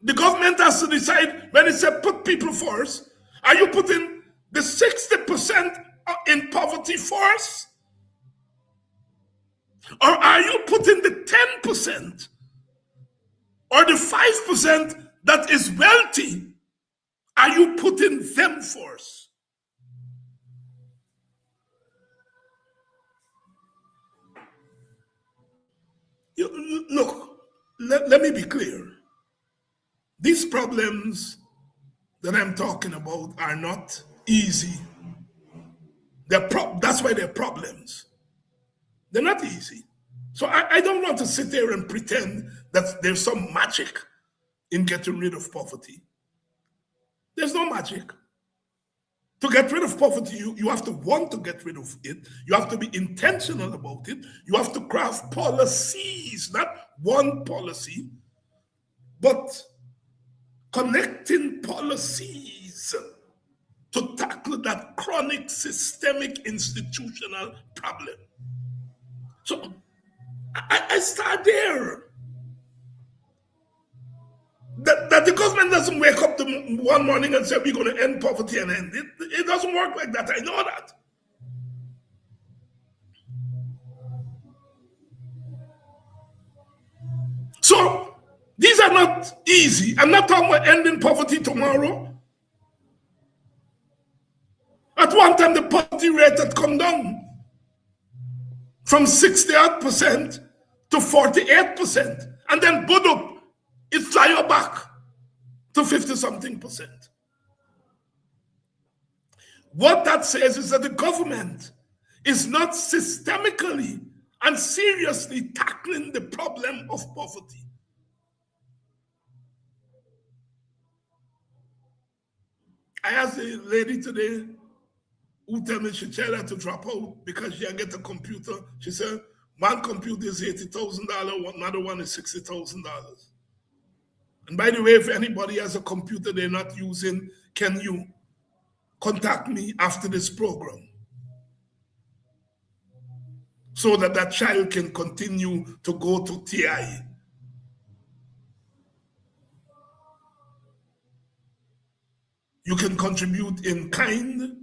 The government has to decide when it says put people first. Are you putting the 60% in poverty first? Or are you putting the 10% or the 5% that is wealthy? Are you putting them first? Look, let me be clear. These problems that I'm talking about are not easy. That's why they're problems. They're not easy. So I don't want to sit there and pretend that there's some magic in getting rid of poverty. There's no magic. To get rid of poverty, you have to want to get rid of it. You have to be intentional about it. You have to craft policies, not one policy, but connecting policies to tackle that chronic systemic institutional problem. So I start there. That the government doesn't wake up one morning and say, we're going to end poverty and end it. It doesn't work like that. I know that. So these are not easy. I'm not talking about ending poverty tomorrow. At one time, the poverty rate had come down from 68% to 48%. And then boom, it fly back to 50-something%. What that says is that the government is not systemically and seriously tackling the problem of poverty. I asked a lady today who told me she tried to drop out because she had get a computer. She said, one computer is $80,000, another one is $60,000. And by the way, if anybody has a computer they're not using, can you contact me after this program so that that child can continue to go to TI? You can contribute in kind.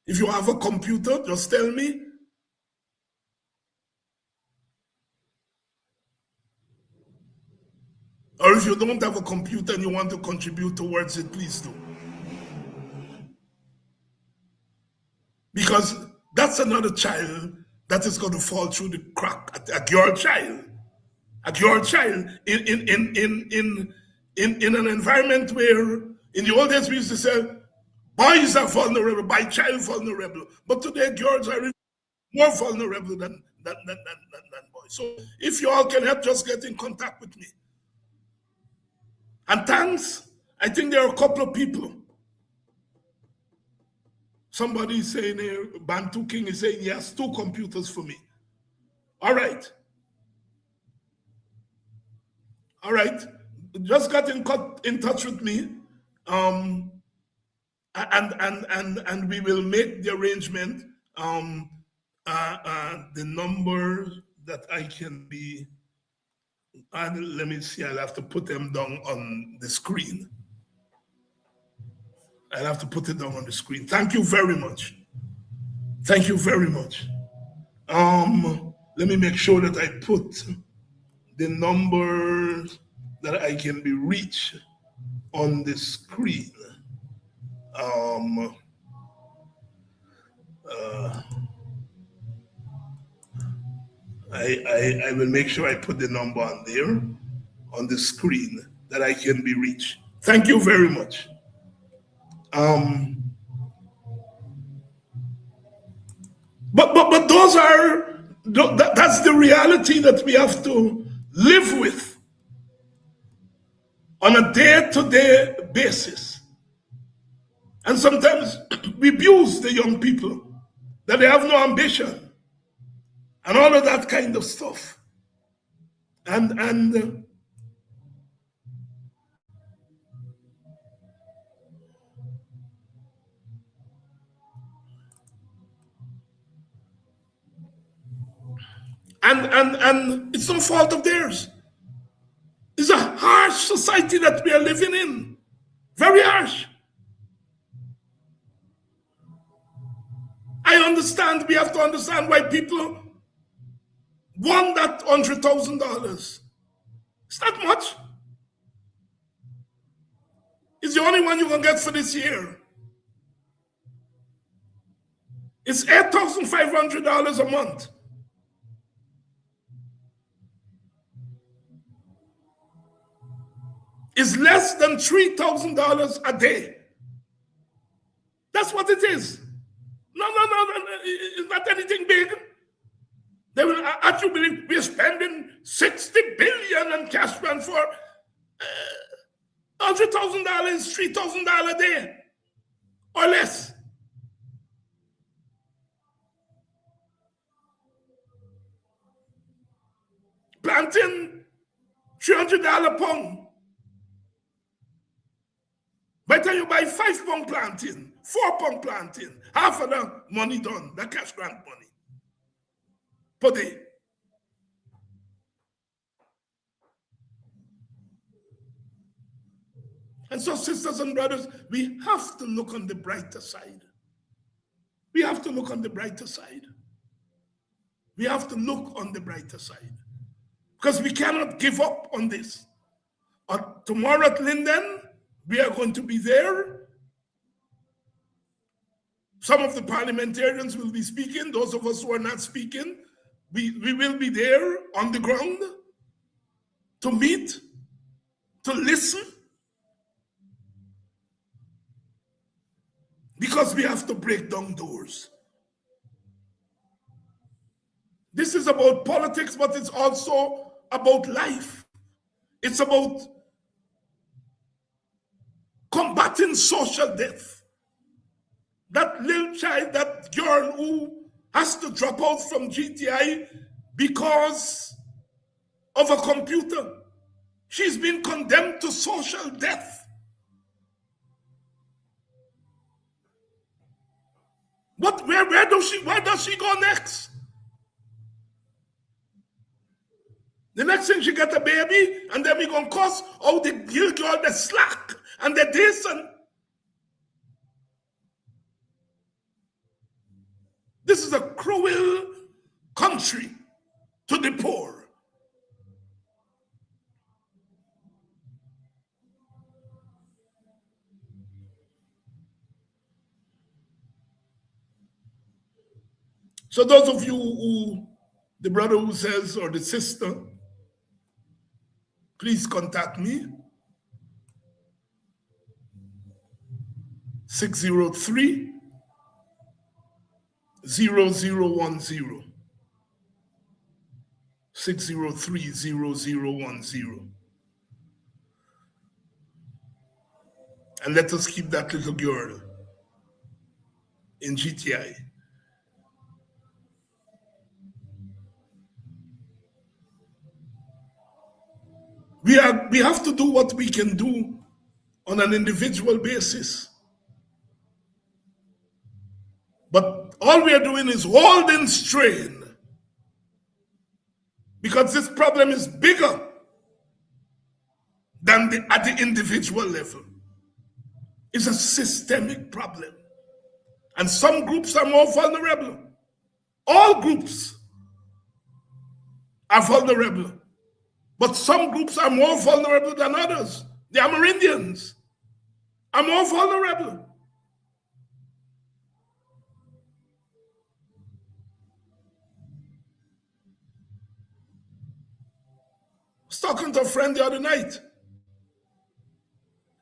If you have a computer, just tell me. Or if you don't have a computer and you want to contribute towards it, please do. Because that's another child that is going to fall through the crack. At your child. At your child. In an environment where, in the old days we used to say, boys are vulnerable, by child vulnerable. But today girls are more vulnerable than boys. So if you all can help, just get in contact with me. And thanks, I think there are a couple of people. Somebody is saying here, Bantu King is saying he has 2 computers for me. All right. All right. Just get in touch with me. And we will make the arrangement. The number that I can be, let me see, I'll have to put them down on the screen. I'll have to put it down on the screen. Thank you very much. Thank you very much. Let me make sure that I put the number that I can be reached on the screen. I will make sure I put the number on there on the screen that I can be reached. Thank you very much. But those are, that's the reality that we have to live with on a day-to-day basis. And sometimes we abuse the young people, that they have no ambition and all of that kind of stuff. And it's no fault of theirs. It's a harsh society that we are living in. Very harsh. I understand, we have to understand why people want that $100,000. It's not much. It's the only one you can get for this year. It's $8,500 a month. Is less than $3,000 a day. That's what it is. No, it's not anything big. They will actually be spending $60 billion on cash transfer. $100,000 is $3,000 a day or less. Planting $300 a pound. By the time you buy 5 pound planting, 4 pound planting, half of the money done, the cash grant money per day. And so, sisters and brothers, we have to look on the brighter side. We have to look on the brighter side. We have to look on the brighter side. Because we cannot give up on this. Tomorrow at Linden, we are going to be there. Some of the parliamentarians will be speaking. Those of us who are not speaking, we will be there on the ground to meet, to listen. Because we have to break down doors. This is about politics, but it's also about life. It's about combating social death. That little child, that girl who has to drop out from GTI because of a computer, she's been condemned to social death. But where does she go next? The next thing she get a baby, and then we gonna cuss, oh, the little girl, the slack, and the this, and This is a cruel country to the poor. So those of you who, the brother who says, or the sister, please contact me. 603 0010. 603 0010. And let us keep that little girl in GTI. We have to do what we can do on an individual basis. But all we are doing is holding strain, because this problem is bigger than at the individual level. It's a systemic problem. And some groups are more vulnerable. All groups are vulnerable. But some groups are more vulnerable than others. The Amerindians are more vulnerable. I was talking to a friend the other night.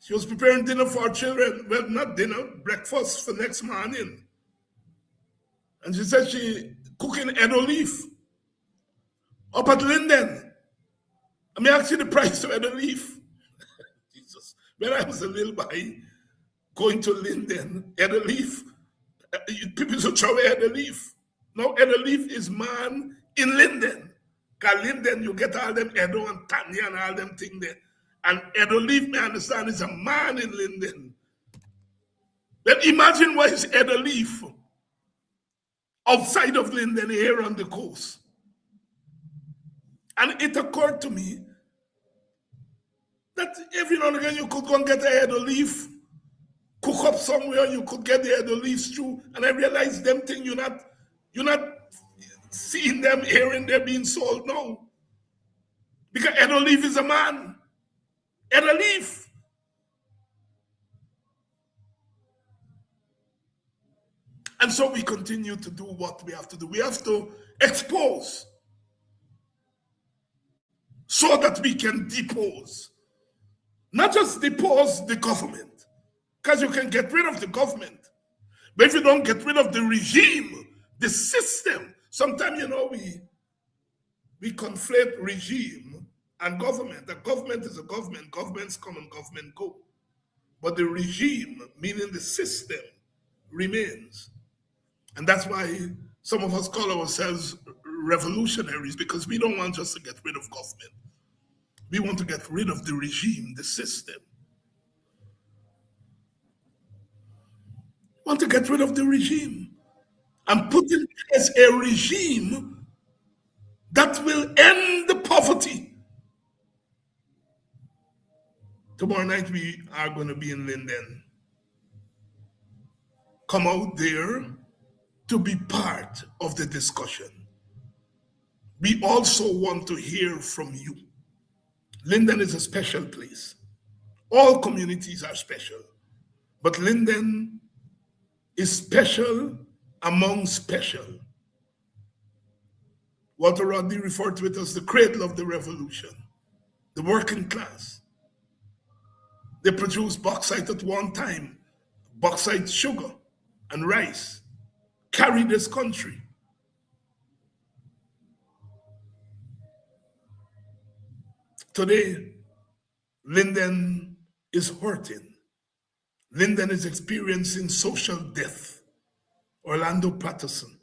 She was preparing dinner for her children. Well, not dinner, breakfast for next morning. And she said she cooking Edo leaf up at Linden. I mean, actually the price of Edo leaf. Jesus. When I was a little boy going to Linden, Edo leaf, people used to throw away Edo leaf. Now Edo leaf is man in Linden. Because Linden, you get all them Edo and Tanya and all them things there. And Edo leaf, me understand, is a man in Linden. But imagine what is Edo leaf outside of Linden here on the coast. And it occurred to me that every now and again you could go and get a Edo leaf, cook up somewhere, you could get the Edo leaves through. And I realized them thing you're not seeing them here and they're being sold now. Because Edo leaf is a man. Edo leaf. And so we continue to do what we have to do. We have to expose so that we can depose. Not just depose the government, because you can get rid of the government. But if you don't get rid of the regime, the system, sometimes, we conflate regime and government. The government is a government. Governments come and government go. But the regime, meaning the system, remains. And that's why some of us call ourselves revolutionaries, because we don't want just to get rid of government. We want to get rid of the regime, the system. We want to get rid of the regime and put in place a regime that will end the poverty. Tomorrow night we are going to be in Linden. Come out there to be part of the discussion. We also want to hear from you. Linden is a special place. All communities are special, but Linden is special among special. Walter Rodney referred to it as the cradle of the revolution, the working class. They produced bauxite at one time, bauxite, sugar, and rice, carried this country. Today, Linden is hurting. Linden is experiencing social death. Orlando Patterson,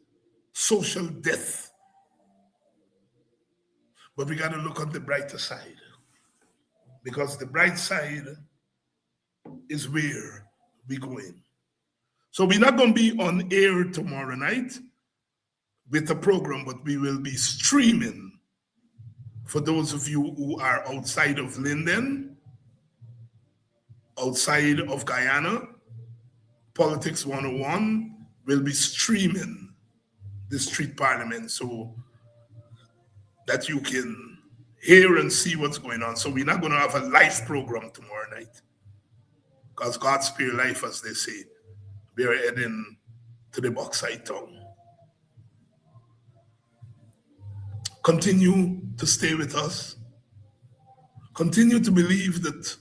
social death. But we got to look on the brighter side, because the bright side is where we're going. So we're not going to be on air tomorrow night with the program, but we will be streaming. For those of you who are outside of Linden, outside of Guyana, Politics 101 will be streaming the street parliament so that you can hear and see what's going on. So we're not going to have a live program tomorrow night because God spare life, as they say. We're heading to the Bauxite Town. Continue to stay with us. Continue to believe that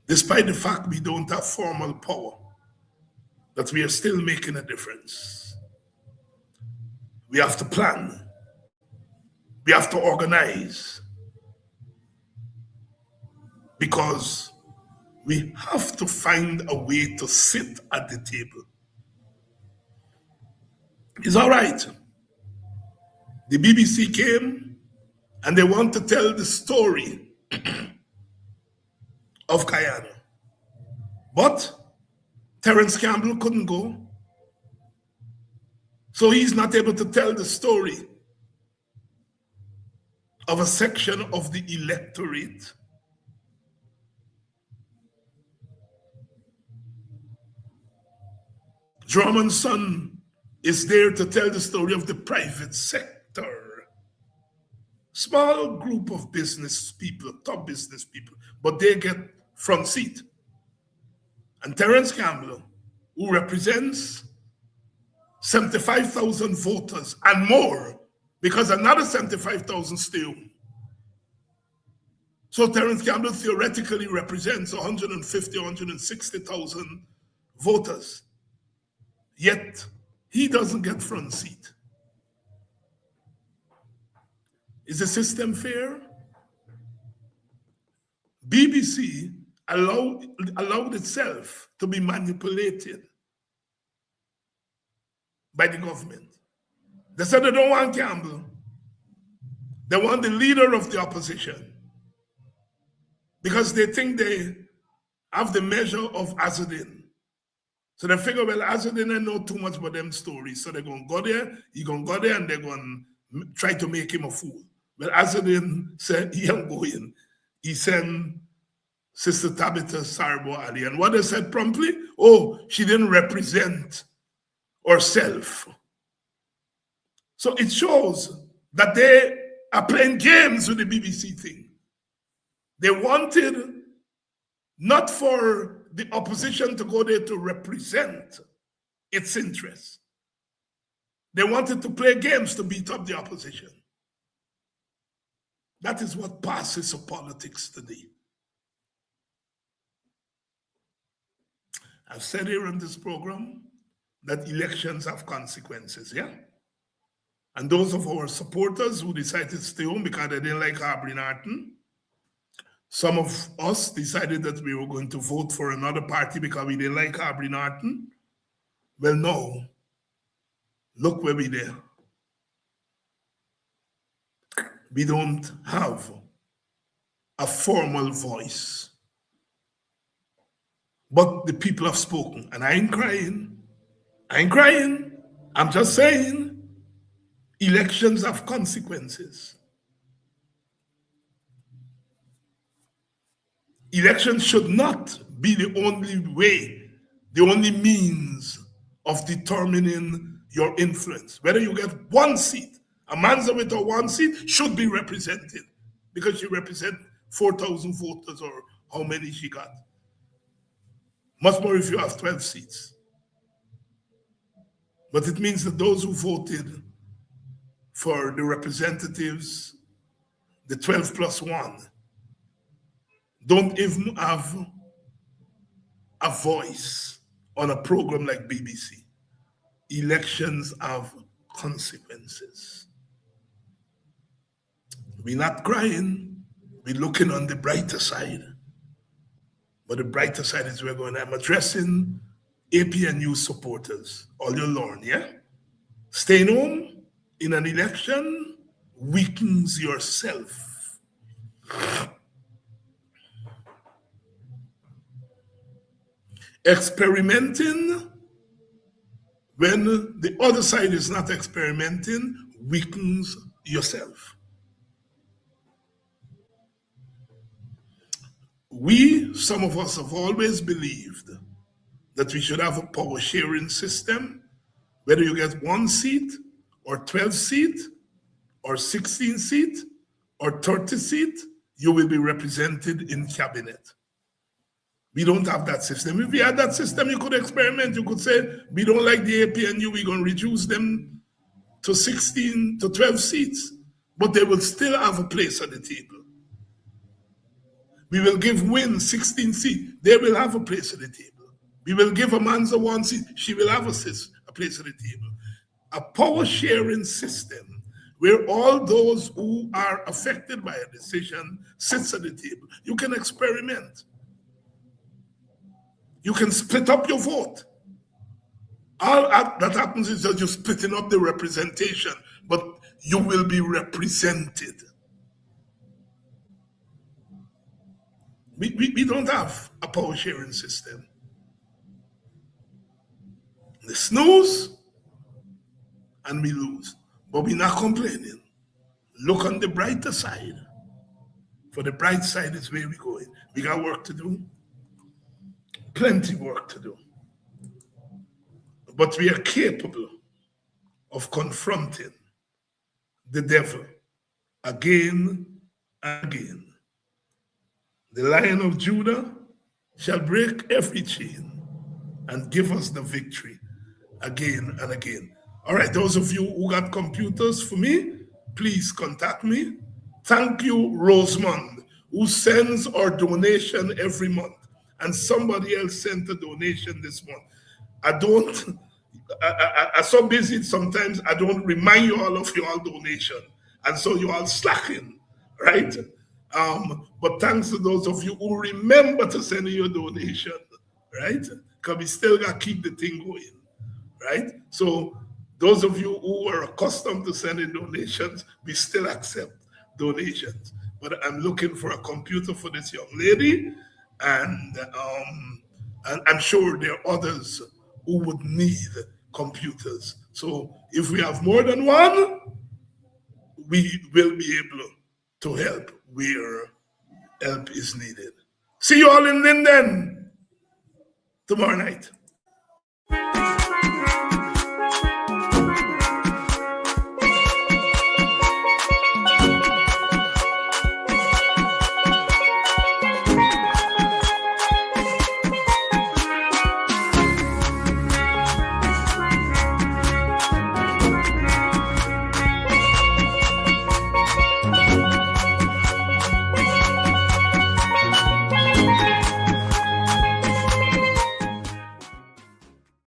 despite the fact we don't have formal power, that we are still making a difference. We have to plan. We have to organize. Because we have to find a way to sit at the table. It's all right. The BBC came and they want to tell the story of Guyana. But Terence Campbell couldn't go. So he's not able to tell the story of a section of the electorate. Drummond's son is there to tell the story of the private sector. Small group of business people, top business people, but they get front seat. And Terence Campbell, who represents 75,000 voters and more, because another 75,000 stay home. So Terence Campbell theoretically represents 150, 160,000 voters. Yet, he doesn't get front seat. Is the system fair? BBC allowed itself to be manipulated by the government. They said they don't want Campbell. They want the leader of the opposition because they think they have the measure of Azadin. So they figure, well, Azadin I know too much about them stories. So they're going to go there, he's going to go there, and they're going to try to make him a fool. Well, Azadin said he ain't going. He sent Sister Tabitha Sarbo Ali. And what they said promptly, oh, she didn't represent herself. So it shows that they are playing games with the BBC thing. They wanted not for the opposition to go there to represent its interests. They wanted to play games to beat up the opposition. That is what passes of politics today. I've said here in this program that elections have consequences, yeah? And those of our supporters who decided to stay home because they didn't like Aubrey Norton, some of us decided that we were going to vote for another party because we didn't like Aubrey Norton. Well, no. Look where we're there. We don't have a formal voice. But the people have spoken. And I ain't crying. I ain't crying. I'm just saying elections have consequences. Elections should not be the only way, the only means of determining your influence. Whether you get one seat, a Manza with a one seat should be represented because she represents 4,000 voters or how many she got. Much more if you have 12 seats. But it means that those who voted for the representatives, the 12 plus 1, don't even have a voice on a program like BBC. Elections have consequences. We're not crying, we're looking on the brighter side. But the brighter side is I'm addressing APNU supporters, all your learn, yeah? Staying home in an election weakens yourself. Experimenting when the other side is not experimenting weakens yourself. Some of us have always believed that we should have a power sharing system, whether you get one seat or 12 seat or 16 seat or 30 seat, you will be represented in cabinet. We don't have that system. If we had that system, you could experiment. You could say, we don't like the APNU, we're going to reduce them to 16 to 12 seats, but they will still have a place at the table. We will give Win 16 seats. They will have a place at the table. We will give Amanza 1 seat. She will have a place at the table. A power sharing system where all those who are affected by a decision sits at the table. You can experiment. You can split up your vote. All that happens is that you're splitting up the representation, but you will be represented. We don't have a power sharing system. They snooze and we lose, but we're not complaining. Look on the brighter side. For the bright side is where we're going. We got work to do. Plenty work to do. But we are capable of confronting the devil again and again. The Lion of Judah shall break every chain and give us the victory again and again. All right, those of you who got computers for me, please contact me. Thank you, Rosemond, who sends our donation every month. And somebody else sent a donation this month. I'm so busy sometimes I don't remind you all of your donation. And so you all slacking, right? But thanks to those of you who remember to send your donation, right? Because we still got to keep the thing going, right? So those of you who are accustomed to sending donations, we still accept donations. But I'm looking for a computer for this young lady, and I'm sure there are others who would need computers. So if we have more than one, we will be able to help where help is needed. See you all in Linden tomorrow night.